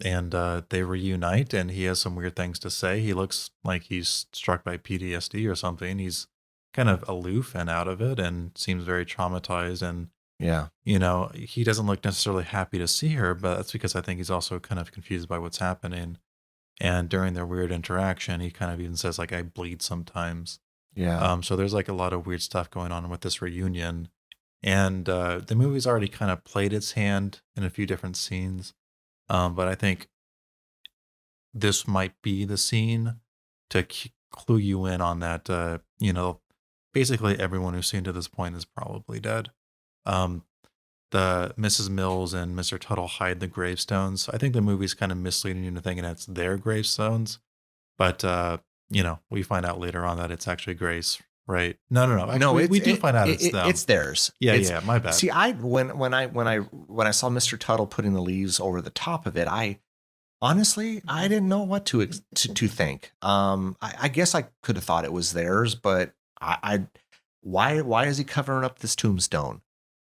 And they reunite, and he has some weird things to say. He looks like he's struck by PTSD or something. He's kind of aloof and out of it, and seems very traumatized. And Yeah. he doesn't look necessarily happy to see her, but that's because I think he's also kind of confused by what's happening. And during their weird interaction, he kind of even says like, "I bleed sometimes." Yeah. So there's like a lot of weird stuff going on with this reunion. And the movie's already kind of played its hand in a few different scenes. But I think this might be the scene to clue you in on that, basically everyone who's seen to this point is probably dead. The Mrs. Mills and Mr. Tuttle hide the gravestones. I think the movie's kind of misleading you into thinking it's their gravestones. But, we find out later on that it's actually Grace, right? No. Actually, we do find out it's them. It's theirs. Yeah, my bad. See, when I saw Mr. Tuttle putting the leaves over the top of it, I honestly didn't know what to think. I guess I could have thought it was theirs, but why is he covering up this tombstone?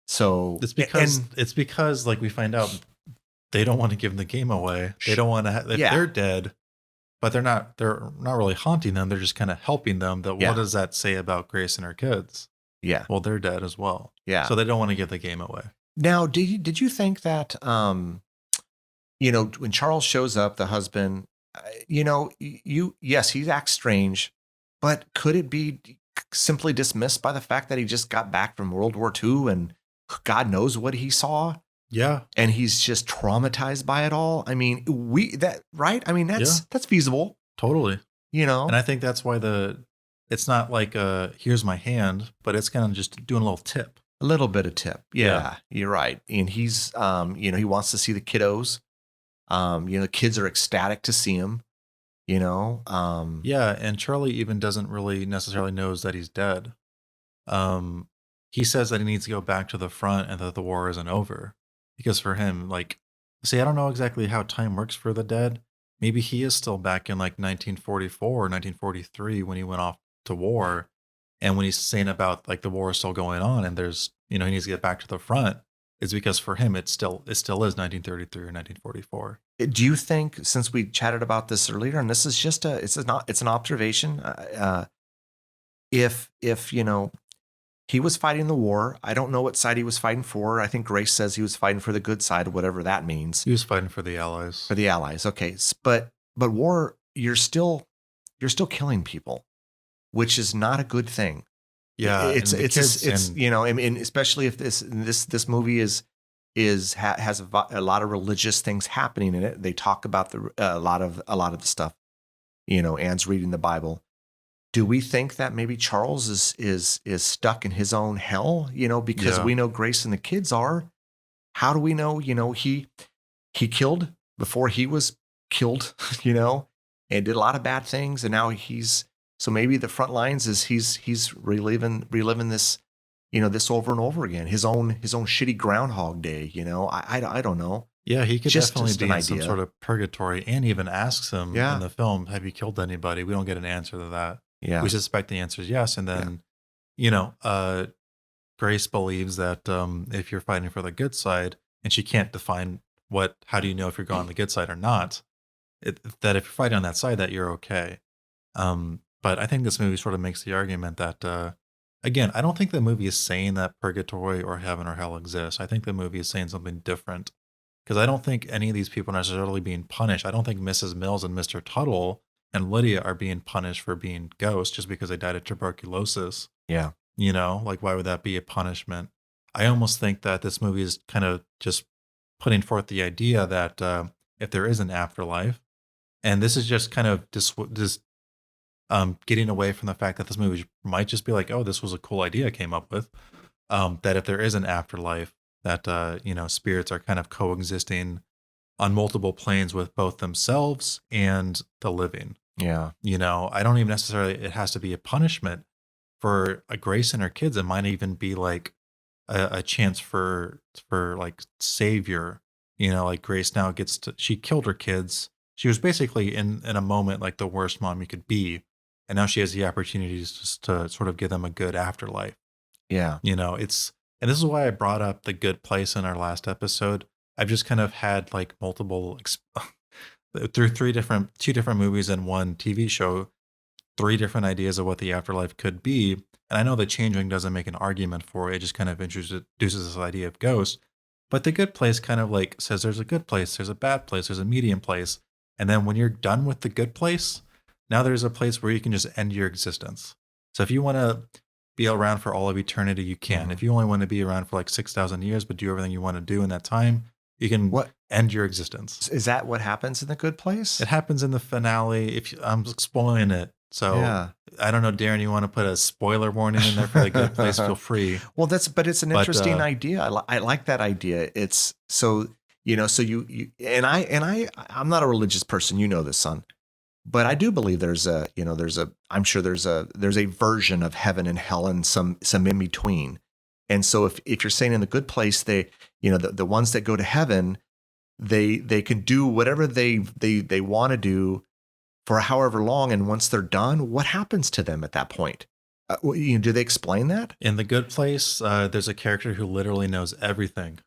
So it's because like we find out they don't want to give the game away. They don't want to they're dead, but they're not really haunting them. They're just kind of helping them. What does that say about Grace and her kids? Yeah. Well, they're dead as well. Yeah. So they don't want to give the game away. Now, did you think that, when Charles shows up, the husband, yes, he acts strange, but could it be simply dismissed by the fact that he just got back from World War II and God knows what he saw? Yeah. And he's just traumatized by it all. I mean, right? I mean, that's feasible. Totally. And I think that's why it's not like here's my hand, but it's kind of just doing a little tip. A little bit of tip. Yeah, you're right. And he's he wants to see the kiddos. The kids are ecstatic to see him, Yeah, and Charlie even doesn't really necessarily knows that he's dead. He says that he needs to go back to the front and that the war isn't over. Because for him, I don't know exactly how time works for the dead. Maybe he is still back in 1944 or 1943 when he went off to war. And when he's saying about the war is still going on and there's, he needs to get back to the front, it's because for him, it still is 1933 or 1944. Do you think, since we chatted about this earlier, and this is just it's an observation, if he was fighting the war, I don't know what side he was fighting for. I think Grace says he was fighting for the good side, whatever that means. He was fighting for the Allies. For the Allies, okay. But war, you're still killing people, which is not a good thing. Yeah, it's especially if this movie has a lot of religious things happening in it. They talk about a lot of the stuff. Anne's reading the Bible. Do we think that maybe Charles is stuck in his own hell? Because we know Grace and the kids are. How do we know? He killed before he was killed, you know, and did a lot of bad things, and now so maybe the front lines is he's reliving this, you know, this over and over again. His own shitty Groundhog Day, you know. I don't know. Yeah, he could definitely Just be an in some idea. sort of purgatory. And even asks him in Yeah, the film, "Have you killed anybody?" We don't get an answer to that. We yeah, suspect the answer is yes, and yeah, then you know, Grace believes that if you're fighting for the good side, and she can't define how do you know if you're going on the good side or not? That if you're fighting on that side, that you're okay. But I think this movie sort of makes the argument that, again, I don't think the movie is saying that purgatory or heaven or hell exists. I think the movie is saying something different because I don't think any of these people are necessarily being punished. I don't think Mrs. Mills and Mr. Tuttle and Lydia are being punished for being ghosts just because they died of tuberculosis. yeah, You know, like why would that be a punishment? I almost think that this movie is kind of just putting forth the idea that if there is an afterlife, and this is just kind of just getting away from the fact that this movie might just be like, oh, this was a cool idea I came up with. That if there is an afterlife, that you know, spirits are kind of coexisting on multiple planes with both themselves and the living. yeah, You know, I don't even necessarily it has to be a punishment for a Grace and her kids. It might even be like a chance for like savior. You know, like Grace now gets to she killed her kids. She was basically in a moment like the worst mom you could be, and now she has the opportunities just to sort of give them a good afterlife. yeah, You know, it's and this is why I brought up The Good Place in our last episode. I've just kind of had like multiple through two different movies and one TV show, three different ideas of what the afterlife could be. And I know that Changeling doesn't make an argument for it; it just kind of introduces this idea of ghosts. But The Good Place kind of like says there's a good place, there's a bad place, there's a medium place, and then when you're done with the good place, now there's a place where you can just end your existence. So if you want to be around for all of eternity, you can. mhm. If you only want to be around for like 6,000 years, but do everything you want to do in that time, you can What end your existence. is that? What happens in the Good Place? It happens in the finale. I'm spoiling it, so Yeah. I don't know, Darren. You want to put a spoiler warning in there for The Good Place? Feel free. Well, but it's an But interesting idea. I like that idea. It's so, you know, so you I'm not a religious person, you know this, son. But I do believe I'm sure there's a version of heaven and hell and some in between. And so if you're saying in the Good Place, they, you know, the ones that go to heaven, they can do whatever they want to do for however long, and once they're done, what happens to them at that point? Do they explain that? in The Good Place, there's a character who literally knows everything.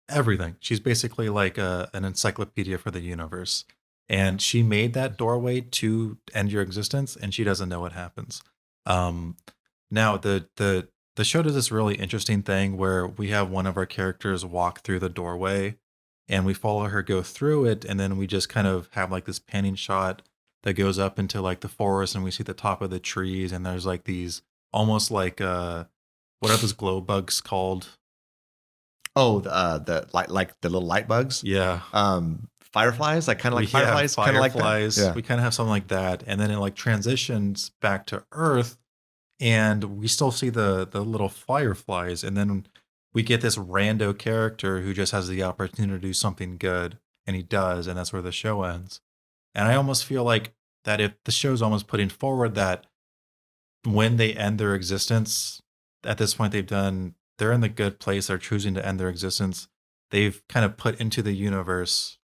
Everything. She's basically like an encyclopedia for the universe. And she made that doorway to end your existence, and she doesn't know what happens. Um, now the show does this really interesting thing where we have one of our characters walk through the doorway, and we follow her go through it, and then we just kind of have like this panning shot that goes up into like the forest, and we see the top of the trees, and there's like these almost like what are those glow bugs called? Oh, the light, like the little light bugs. Yeah. Fireflies, like kind of like We have fireflies, kind of like that. fireflies. Yeah. We kind of have something like that, and then it like transitions back to Earth, and we still see the little fireflies, and then we get this rando character who just has the opportunity to do something good, and he does, and that's where the show ends. And I almost feel like that if the show's almost putting forward that when they end their existence, at this point they're in the good place, they're choosing to end their existence. They've kind of put into the universe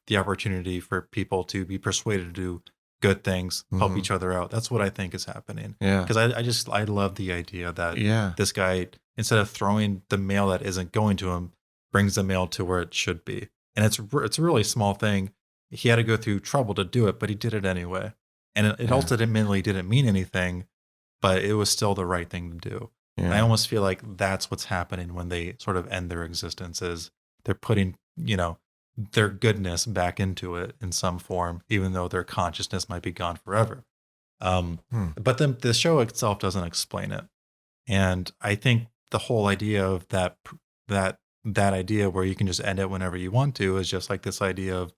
the opportunity for people to be persuaded to do good things, help Mhm. each other out. That's what I think is happening. Yeah. Because I love the idea that Yeah. this guy, instead of throwing the mail that isn't going to him, brings the mail to where it should be. And it's a really small thing. He had to go through trouble to do it, but he did it anyway. And it Yeah. ultimately didn't mean anything, but it was still the right thing to do. And I Yeah. almost feel like that's what's happening when they sort of end their existence is they're putting, you know, their goodness back into it in some form, even though their consciousness might be gone forever. Hmm. But then the show itself doesn't explain it. And I think the whole idea of that idea where you can just end it whenever you want to is just like this idea of,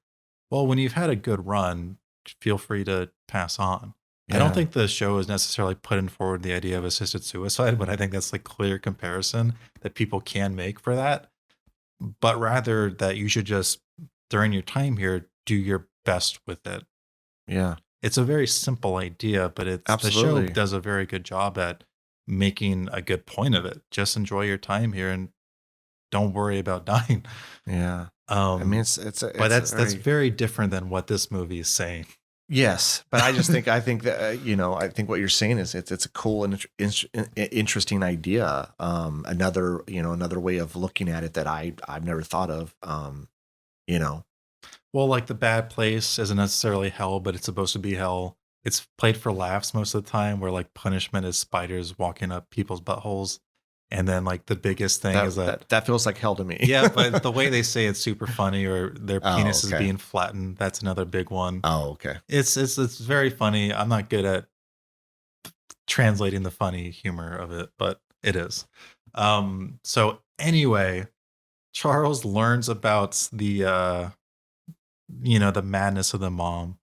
well, when you've had a good run, feel free to pass on. I Yeah. don't think the show is necessarily putting forward the idea of assisted suicide, but I think that's like clear comparison that people can make for that. But rather that you should just during your time here do your best with it. Yeah. It's a very simple idea, but the show Absolutely. does a very good job at making a good point of it. Just enjoy your time here and don't worry about dying. Yeah. I mean, Um, but it's a that's very very different than what this movie is saying. yes, but I think that I think what you're saying is it's a cool and interesting idea. Another another way of looking at it that I've never thought of. You know, Well, like the bad place isn't necessarily hell, but it's supposed to be hell. It's played for laughs most of the time, where like punishment is spiders walking up people's buttholes. And then like the biggest thing is that that feels like hell to me. yeah, but the way they say it's super funny, or their Oh, penis is okay. being flattened, that's another big one. Oh, okay. It's very funny. I'm not good at translating the funny humor of it, but it is. So anyway, Charles learns about the the madness of the mom,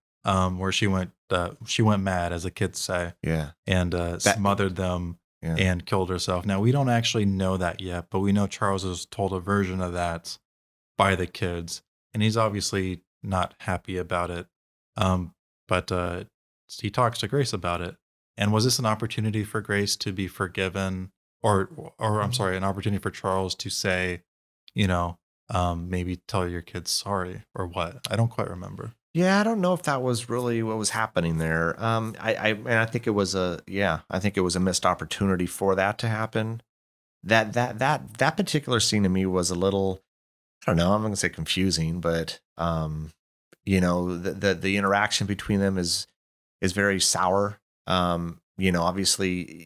where she went mad, as the kids say, Yeah. and That smothered them yeah. and killed herself. Now we don't actually know that yet, but we know Charles was told a version of that by the kids, and he's obviously not happy about it. Um, but he talks to Grace about it. And was this an opportunity for Grace to be forgiven, or I'm sorry, an opportunity for Charles to say, you know, maybe tell your kids sorry, or what? I don't quite remember. Yeah, I don't know if that was really what was happening there. And I think it was I think it was a missed opportunity for that to happen. That particular scene to me was a little, I don't know, I'm not gonna say confusing, but the interaction between them is very sour. Obviously,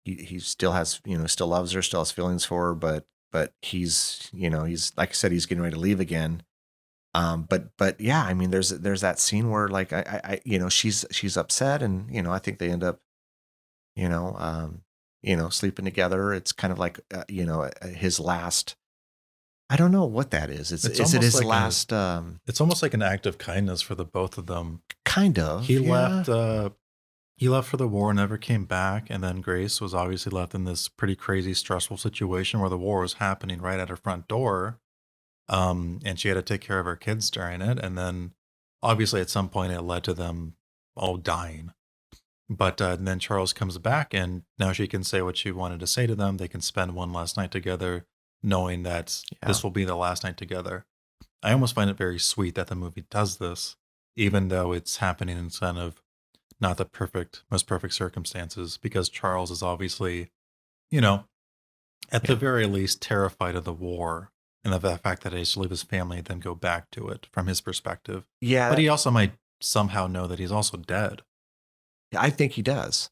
he still has, still loves her, still has feelings for her, but he's like I said, he's getting ready to leave again. But yeah, I mean, there's that scene where like she's upset, and I think they end up you know sleeping together. It's kind of like his last. I don't know what that is. It's Is it almost his like last? it's almost like an act of kindness for the both of them. Kind of. He Yeah. left. He left for the war, never came back, and then Grace was obviously left in this pretty crazy, stressful situation where the war was happening right at her front door. And she had to take care of her kids during it, and then obviously at some point it led to them all dying. But then Charles comes back, and now she can say what she wanted to say to them. They can spend one last night together, knowing that Yeah. this will be the last night together. I almost find it very sweet that the movie does this, even though it's happening in kind of not the most perfect circumstances, because Charles is obviously, you know, at the Yeah. very least terrified of the war and of the fact that he has to leave his family and then go back to it from his perspective. Yeah. But he also might somehow know that he's also dead. I think he does.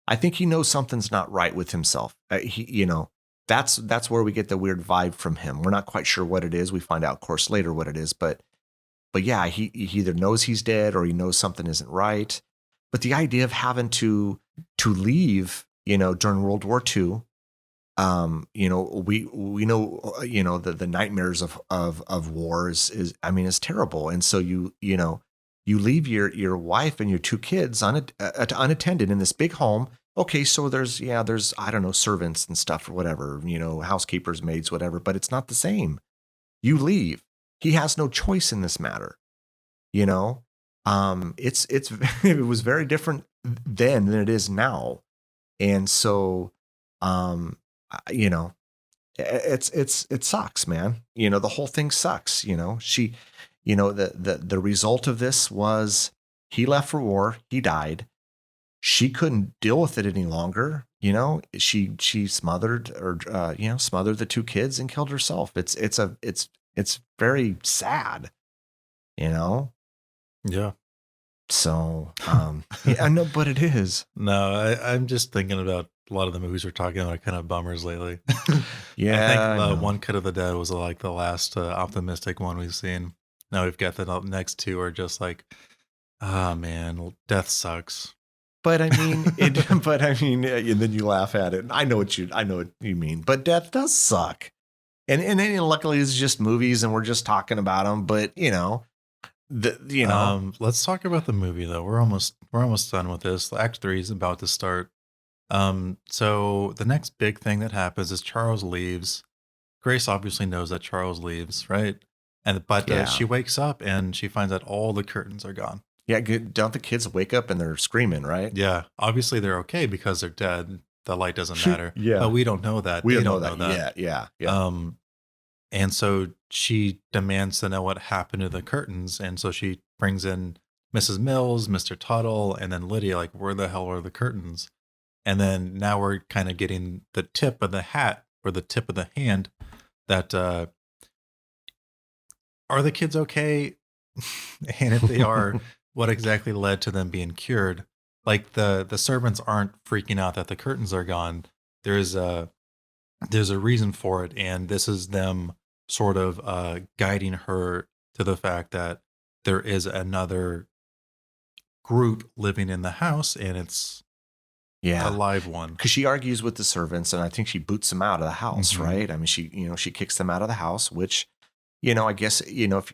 I think he knows something's not right with himself. That's where we get the weird vibe from him. We're not quite sure what it is. We find out, of course, later what it is. But yeah, he either knows he's dead or he knows something isn't right. But the idea of having to leave, during World War II, we know, the nightmares of war is I mean, is terrible. And so you leave your wife and your two kids unattended in this big home. Okay, so there's I don't know, servants and stuff or whatever, housekeepers, maids, whatever, but it's not the same. You leave. He has no choice in this matter. It's it was very different then than it is now. And so you know, it sucks, man. The whole thing sucks. She, the result of this was he left for war. He died. She couldn't deal with it any longer. She smothered smothered the two kids and killed herself. It's very sad. Yeah. So yeah, no, but it is. No, I'm just thinking about a lot of the movies we're talking about are kind of bummers lately. Yeah, I I think know. One Cut of the Dead was like the last optimistic one we've seen. Now we've got the next two are just like, ah, man, death sucks. But I mean, and then you laugh at it. I know what you mean. But death does suck, and luckily it's just movies, and we're just talking about them. But Let's talk about the movie though. We're almost done with this. Act 3 is about to start. So the next big thing that happens is Charles leaves. Grace obviously knows that Charles leaves, right? But Yeah. she wakes up and she finds that all the curtains are gone. Yeah, good. Don't the kids wake up and they're screaming, right? Yeah, obviously they're okay because they're dead. The light doesn't matter. Yeah. But we don't know that. We They don't know that yet. Yeah. Yeah. And so she demands to know what happened to the curtains. And so she brings in Mrs. Mills, Mr. Tuttle, and then Lydia, like, where the hell are the curtains? And then now we're kind of getting the tip of the hat or the tip of the hand that are the kids okay? And if they are, what exactly led to them being cured? Like the servants aren't freaking out that the curtains are gone. There's a reason for it, and this is them sort of guiding her to the fact that there is another group living in the house, and it's a live one. Because she argues with the servants, and I think she boots them out of the house, Mhm. right? I mean, she kicks them out of the house, which, I guess, if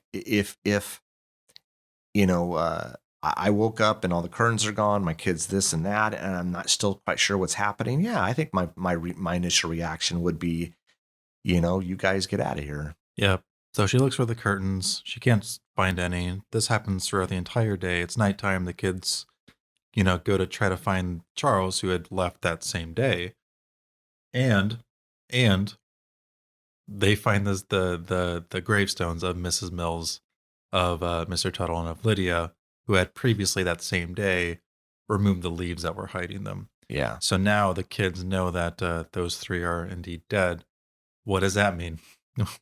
I woke up and all the curtains are gone, my kids this and that, and I'm not still quite sure what's happening. Yeah, I think my initial reaction would be, you guys get out of here. Yeah. So she looks for the curtains. She can't find any. This happens throughout the entire day. It's nighttime. The kids, go to try to find Charles, who had left that same day. And they find the gravestones of Mrs. Mills, of Mr. Tuttle, and of Lydia, who had previously that same day removed the leaves that were hiding them. Yeah. So now the kids know that those three are indeed dead. What does that mean?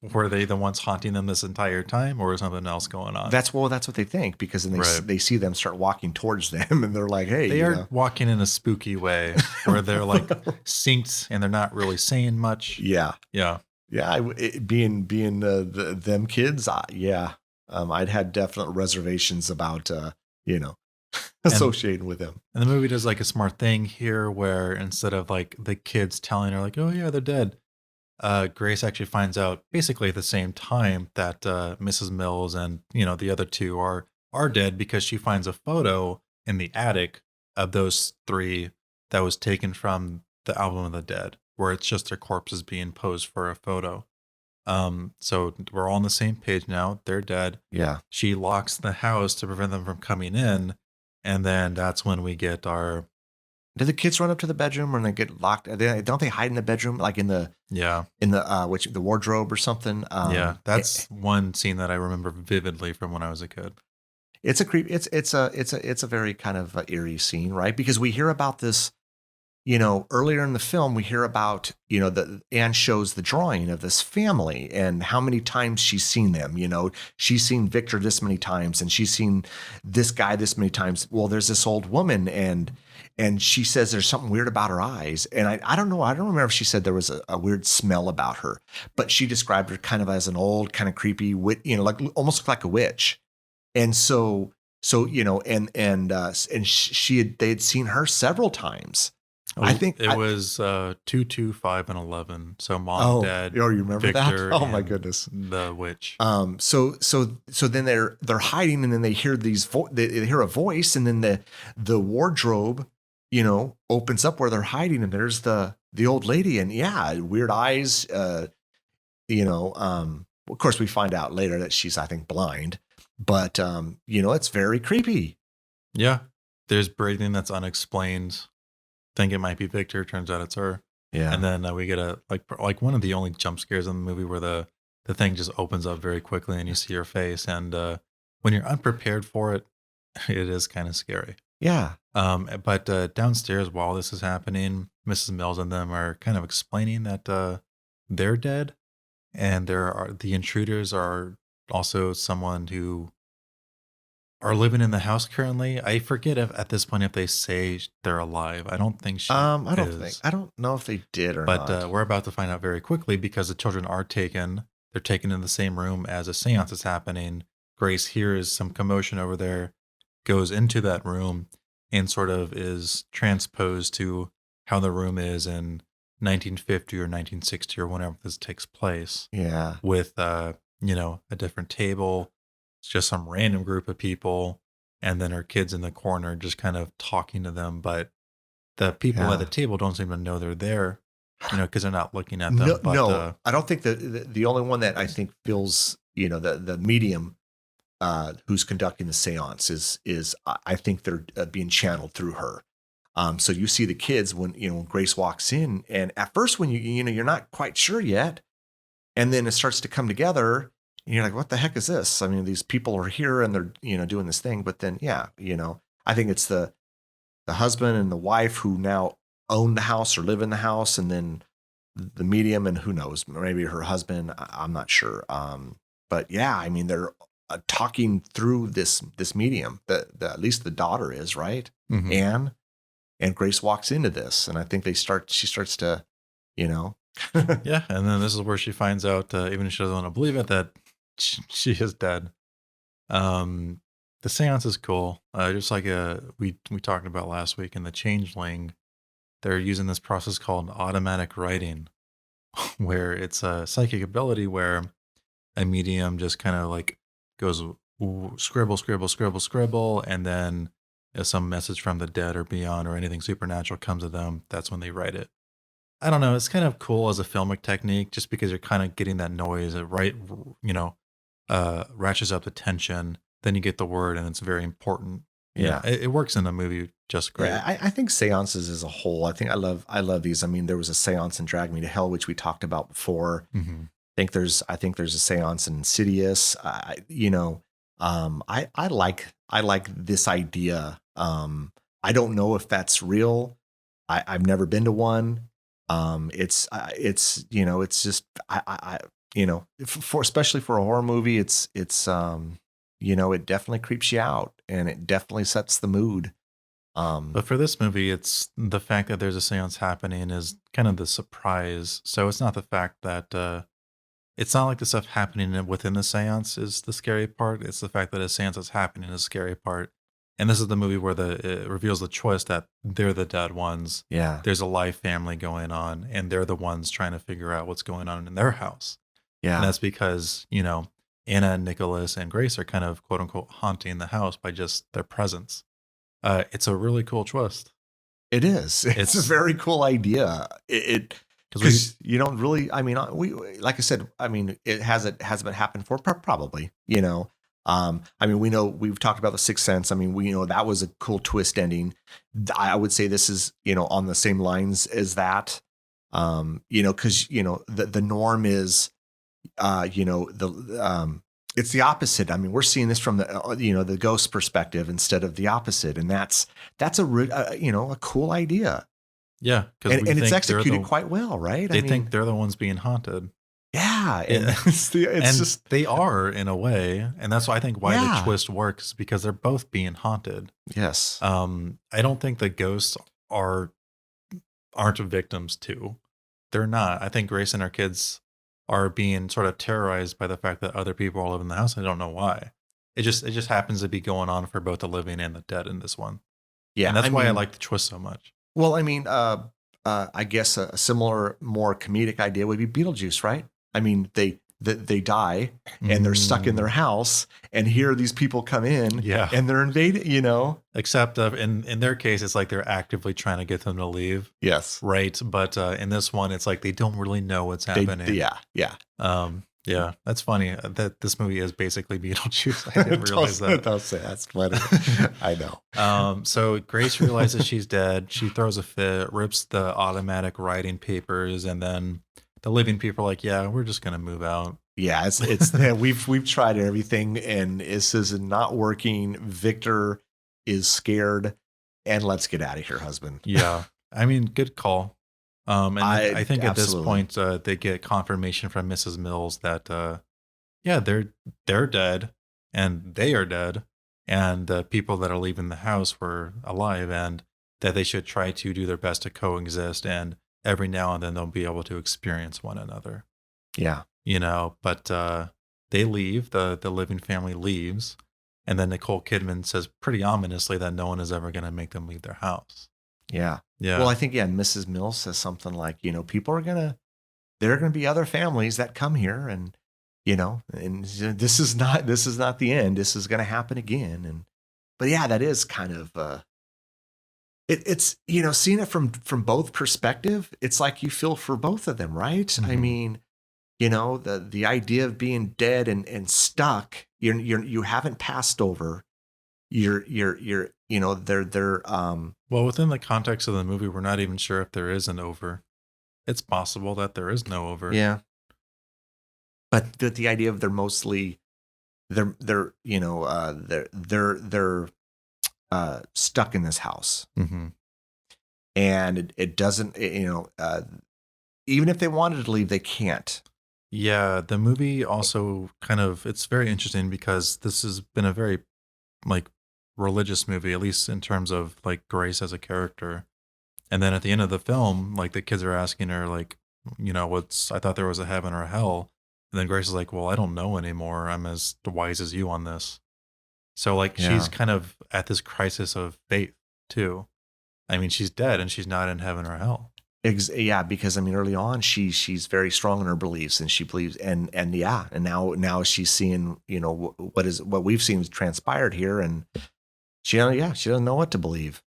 Were they the ones haunting them this entire time, or is something else going on? That's what they think, because then they see them start walking towards them, and they're like, "Hey, they are walking in a spooky way where they're like synced and they're not really saying much." Yeah, yeah, yeah. Being them kids, I'd had definite reservations about associating with them. And the movie does like a smart thing here, where instead of like the kids telling her like, "Oh yeah, they're dead," Grace actually finds out basically at the same time that Mrs. Mills and the other two are dead, because she finds a photo in the attic of those three that was taken from the Album of the Dead, where it's just their corpses being posed for a photo. So we're all on the same page now. They're dead. Yeah. She locks the house to prevent them from coming in, and then that's when we get our. Do the kids run up to the bedroom when they get locked? Don't they hide in the bedroom, like in the the wardrobe or something? That's one scene that I remember vividly from when I was a kid. It's a creep. It's a very kind of eerie scene, right? Because we hear about this, earlier in the film, we hear about, that Anne shows the drawing of this family and how many times she's seen them. She's seen Victor this many times, and she's seen this guy this many times. Well, there's this old woman, and she says there's something weird about her eyes. And I don't know. I don't remember if she said there was a weird smell about her, but she described her kind of as an old, kind of creepy, like almost like a witch. And so, they had seen her several times. I think it was 2, 2, 5, and 11. So mom, dad. Oh, you remember Victor, that? Oh my goodness. The witch. So then they're hiding, and then they hear they hear a voice, and then the wardrobe, opens up where they're hiding, and there's the old lady, and weird eyes. Of course we find out later that she's, I think, blind, but it's very creepy. Yeah, there's breathing that's unexplained. Think it might be Victor. Turns out it's her. Yeah. And then we get a like one of the only jump scares in the movie where the thing just opens up very quickly and you see her face. And when you're unprepared for it, it is kind of scary. Yeah. But downstairs, while this is happening, Mrs. Mills and them are kind of explaining that they're dead, and the intruders are also someone who are living in the house currently. I forget at this point if they say they're alive. I don't think she I is. don't know if they did or not. But we're about to find out very quickly, because the children are taken. They're taken in the same room as a seance is happening. Grace hears some commotion over there, goes into that room, and sort of is transposed to how the room is in 1950 or 1960 or whenever this takes place. Yeah. With a different table. It's just some random group of people, and then her kids in the corner just kind of talking to them. But the people at the table don't seem to know they're there, because they're not looking at them. No, I don't think the only one that I think feels the medium who's conducting the seance is I think they're being channeled through her. So you see the kids when Grace walks in, and at first when you're not quite sure yet, and then it starts to come together, and you're like, what the heck is this? I mean, these people are here and they're doing this thing, but then I think it's the husband and the wife who now own the house or live in the house, and then the medium, and who knows, maybe her husband. I'm not sure. But yeah, I mean, they're talking through this medium. At least the daughter is, right, Mhm. Anne, and Grace walks into this, and I think she starts to, Yeah, and then this is where she finds out, even if she doesn't want to believe it, that she is dead. Um, the seance is cool. Just like we talked about last week in the Changeling, they're using this process called automatic writing, where it's a psychic ability where a medium just kind of like goes scribble, scribble, scribble, scribble, and then if some message from the dead or beyond or anything supernatural comes to them, that's when they write it. I don't know. It's kind of cool as a filmic technique, just because you're kind of getting that noise, you know, ratchets up the tension. Then you get the word, and it's very important. Yeah. It works in the movie just great. Yeah, I think seances as a whole. I love these. I mean, there was a seance in Drag Me to Hell, which we talked about before. Mm-hmm. I think there's a seance in Insidious. I like this idea. I don't know if that's real. I've never been to one. It's just for especially for a horror movie, it definitely creeps you out, and it definitely sets the mood. But for this movie, it's the fact that there's a seance happening is kind of the surprise. So it's not the fact that it's not like the stuff happening within the seance is the scary part. It's the fact that a seance is happening is the scary part. And this is the movie where it reveals the choice that they're the dead ones. Yeah. There's a live family going on, and they're the ones trying to figure out what's going on in their house. Yeah. And that's because, Anna and Nicholas and Grace are kind of quote unquote haunting the house by just their presence. It's a really cool twist. It is. It's a very cool idea. Because you don't really. I mean, we like I said. I mean, it hasn't been happened for probably. I mean, we know we've talked about The Sixth Sense. I mean, we know that was a cool twist ending. I would say this is on the same lines as that. Because the norm is, it's the opposite. I mean, we're seeing this from the ghost perspective instead of the opposite, and that's a cool idea. Yeah, and it's executed quite well, right? They think they're the ones being haunted. Yeah, and they are in a way, and that's why I think the twist works, because they're both being haunted. Yes. I don't think the ghosts aren't victims too. They're not. I think Grace and her kids are being sort of terrorized by the fact that other people are living in the house. I don't know why. It just happens to be going on for both the living and the dead in this one. Yeah, and that's why I like the twist so much. Well, I mean, I guess a similar, more comedic idea would be Beetlejuice, right? I mean, they die and they're stuck in their house, and here these people come in, and they're invading, Except in their case, it's like they're actively trying to get them to leave. Yes. Right. But in this one, it's like they don't really know what's happening. Yeah. That's funny that this movie is basically Beetlejuice. I didn't realize that. Don't say that's funny. I know. So Grace realizes she's dead. She throws a fit, rips the automatic writing papers, and then the living people are like, yeah, we're just going to move out. Yeah, it's we've tried everything, and this is not working. Victor is scared, and let's get out of here, husband. Yeah. I mean, good call. And I think at this absolutely. point, they get confirmation from Mrs. Mills that, they're dead, and they are dead, and the people that are leaving the house were alive, and that they should try to do their best to coexist, and every now and then they'll be able to experience one another. Yeah. But they leave, the living family leaves, and then Nicole Kidman says pretty ominously that no one is ever going to make them leave their house. Yeah. Yeah. Well, I think, Mrs. Mills says something like, people there are going to be other families that come here, and, and this is not the end. This is going to happen again. But yeah, that is kind of, it's, seeing it from both perspective, it's like you feel for both of them, right? Mm-hmm. I mean, the idea of being dead and stuck, you haven't passed over. They're Well, within the context of the movie, we're not even sure if there is an over. It's possible that there is no over. yeah. But the idea of they're stuck in this house, Mm-hmm. and it doesn't, even if they wanted to leave, they can't. Yeah, the movie also it's very interesting because this has been a very like religious movie, at least in terms of like Grace as a character. And then at the end of the film, like the kids are asking her, like, I thought there was a heaven or a hell. And then Grace is like, well, I don't know anymore. I'm as wise as you on this. So like she's Yeah. kind of at this crisis of faith too. I mean, she's dead and she's not in heaven or hell. Yeah, because I mean, early on, she's very strong in her beliefs, and she believes, and now she's seeing, what we've seen transpired here, and she doesn't know what to believe,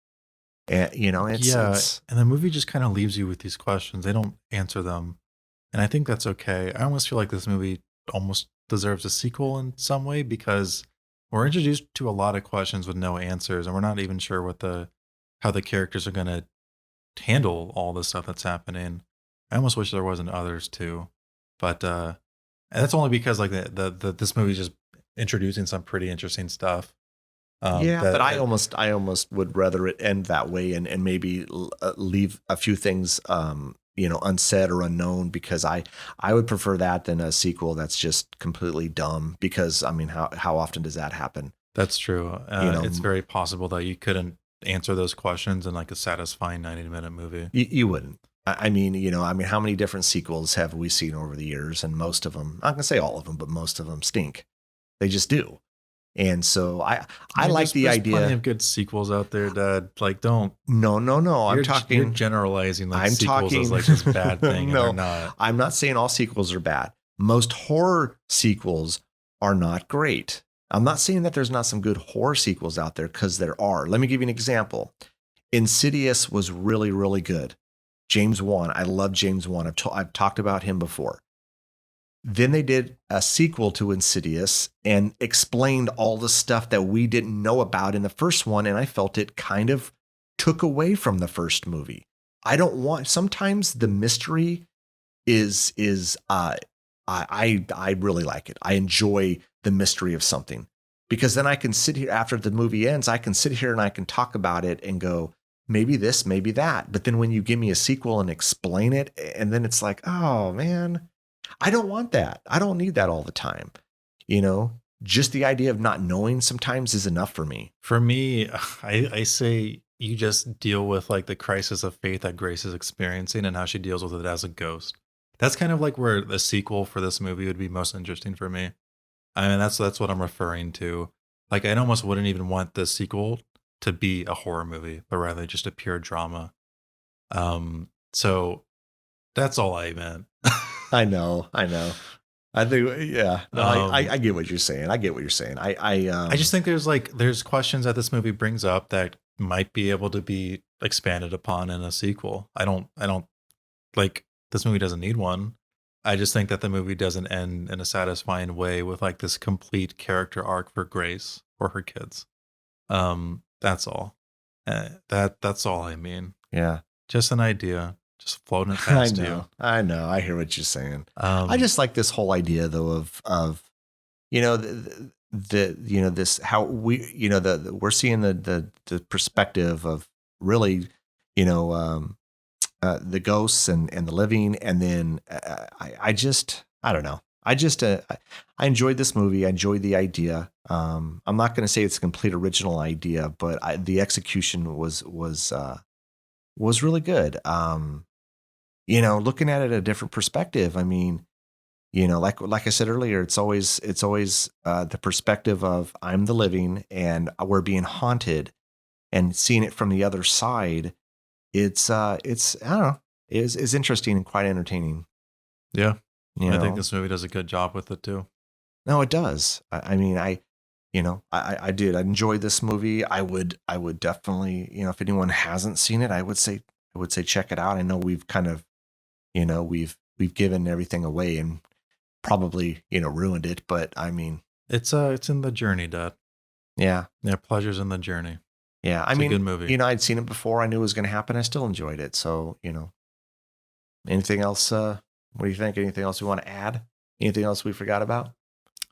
and it's And the movie just kind of leaves you with these questions. They don't answer them. And I think that's okay. I almost feel like this movie almost deserves a sequel in some way because we're introduced to a lot of questions with no answers, and we're not even sure how the characters are gonna handle all the stuff that's happening. I almost wish there wasn't others too, but and that's only because like this movie is just introducing some pretty interesting stuff. but I almost would rather it end that way, and maybe leave a few things unsaid or unknown, because I would prefer that than a sequel that's just completely dumb, because I mean, how often does that happen? That's true. It's very possible that you couldn't answer those questions in like a satisfying 90-minute movie. You wouldn't. I mean, how many different sequels have we seen over the years? And most of them, I'm not gonna say all of them, but most of them stink. They just do. And so I mean, like the there's idea. plenty of good sequels out there, Dad. Like, don't. No. You're generalizing like sequels as like this bad thing. No, and they're not. I'm not saying all sequels are bad. Most horror sequels are not great. I'm not saying that there's not some good horror sequels out there, because there are. Let me give you an example. Insidious was really, really good. James Wan. I love James Wan. I've talked about him before. Then they did a sequel to Insidious and explained all the stuff that we didn't know about in the first one, and I felt it kind of took away from the first movie. Sometimes the mystery is I really like it. I enjoy the mystery of something, because then I can sit here after the movie ends, I can sit here and I can talk about it and go, maybe this, maybe that. But then when you give me a sequel and explain it, and then it's like, oh man, I don't want that. I don't need that all the time. Just the idea of not knowing sometimes is enough for me. For me, I say you just deal with like the crisis of faith that Grace is experiencing and how she deals with it as a ghost. That's kind of like where the sequel for this movie would be most interesting for me. I mean, that's what I'm referring to. Like, I almost wouldn't even want the sequel to be a horror movie, but rather just a pure drama. So that's all I meant. I know. I think, yeah. No, I get what you're saying. I just think there's questions that this movie brings up that might be able to be expanded upon in a sequel. I don't like, this movie doesn't need one. I just think that the movie doesn't end in a satisfying way with like this complete character arc for Grace or her kids. That's all. That's all I mean. Yeah. Just an idea. Just floating it past you. I know. I hear what you're saying. I just like this whole idea though of this, how we, we're seeing the perspective of really, the ghosts and the living. And then I don't know. I enjoyed this movie. I enjoyed the idea. I'm not going to say it's a complete original idea, but the execution was really good. Looking at it at a different perspective. I mean, like I said earlier, it's always the perspective of I'm the living and we're being haunted, and seeing it from the other side. It's I don't know, is interesting and quite entertaining. Yeah. I think this movie does a good job with it too. No, it does. I mean, I did. I enjoyed this movie. I would definitely, if anyone hasn't seen it, I would say check it out. I know we've kind of, we've given everything away, and probably, ruined it. But I mean, It's in the journey, Dad. yeah. Yeah, pleasure's in the journey. Yeah. I It's a mean, good movie. I'd seen it before. I knew it was going to happen. I still enjoyed it. So, anything else? What do you think? Anything else we want to add? Anything else we forgot about?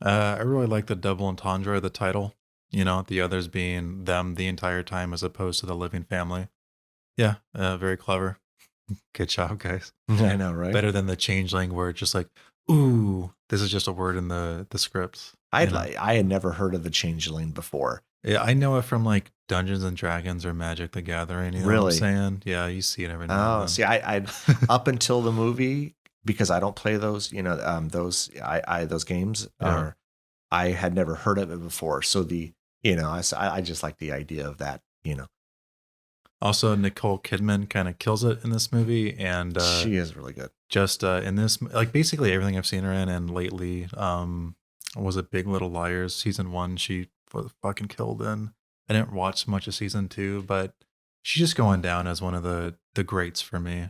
I really like the double entendre, the title. The others being them the entire time as opposed to the living family. Yeah, very clever. Good job, guys. I know, right? Better than the changeling where it's just like, ooh, this is just a word in the script. I had never heard of the changeling before. Yeah, I know it from like Dungeons and Dragons or Magic the Gathering. You know what I'm Really? saying? Yeah, you see it every now and then. See, I up until the movie, because I don't play those, those games, Yeah. I had never heard of it before. So I just like the idea of that, Also, Nicole Kidman kind of kills it in this movie, and she is really good. just in this, like basically everything I've seen her in, and lately, was it Big Little Liars season 1? She was fucking killed in. I didn't watch much of season 2, but she's just going down as one of the greats for me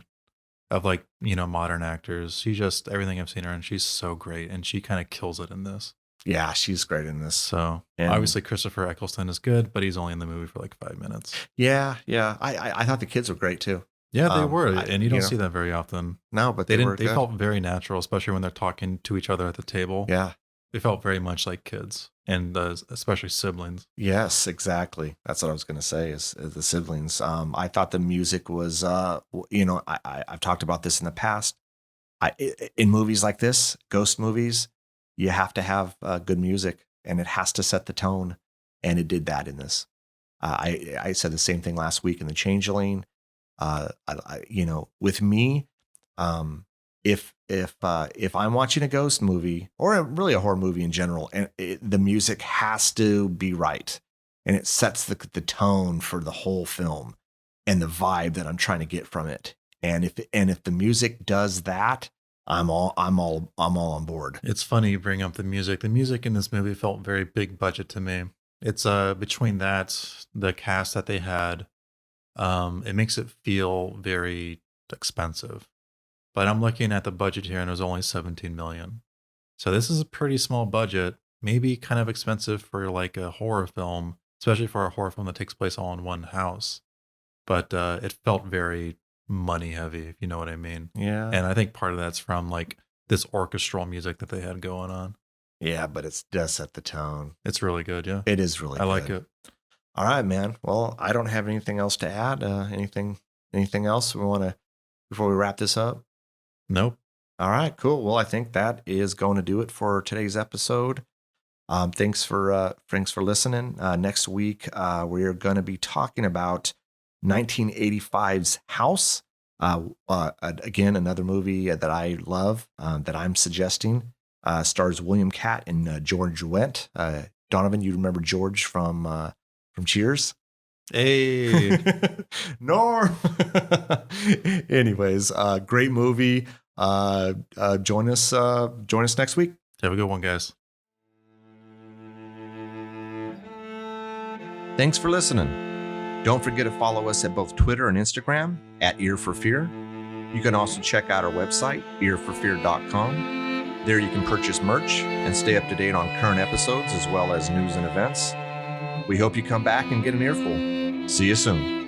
of like modern actors. She just everything I've seen her in, she's so great, and she kind of kills it in this. Yeah, she's great in this. So And- obviously Christopher Eccleston is good, but he's only in the movie for like 5 minutes. Yeah. I thought the kids were great too. Yeah, they were, I- and you don't you know, see that very often. No, but They were didn't. They good. felt very natural, especially when they're talking to each other at the table. Yeah. They felt very much like kids, and especially siblings. Yes, exactly. That's what I was going to say is the siblings. I thought the music was, I've talked about this in the past. In movies like this, ghost movies, you have to have good music, and it has to set the tone, and it did that in this. I said the same thing last week in The Changeling. With me, if I'm watching a ghost movie or really a horror movie in general, and the music has to be right, and it sets the tone for the whole film and the vibe that I'm trying to get from it. And if the music does that, I'm all on board. It's funny you bring up the music. The music in this movie felt very big budget to me. It's between that, the cast that they had, it makes it feel very expensive. But I'm looking at the budget here, and it was only 17 million. So this is a pretty small budget, maybe kind of expensive for like a horror film, especially for a horror film that takes place all in one house. But it felt very money heavy, if you know what I mean. Yeah. And I think part of that's from like this orchestral music that they had going on. Yeah, but it does set the tone. It's really good, yeah. It is really I good. like it. All right, man. Well, I don't have anything else to add. Anything else we want to before we wrap this up? Nope. All right, cool. Well, I think that is going to do it for today's episode. Thanks for listening. Next week, we're going to be talking about 1985's House. Again, another movie that I love that I'm suggesting. Stars William Catt and George Wendt. Donovan, you remember George from Cheers? Hey. Norm. Anyways, great movie. Join us next week. Have a good one, guys. Thanks for listening. Don't forget to follow us at both Twitter and Instagram at Ear for Fear. You can also check out our website, earforfear.com. There you can purchase merch and stay up to date on current episodes as well as news and events. We hope you come back and get an earful. See you soon.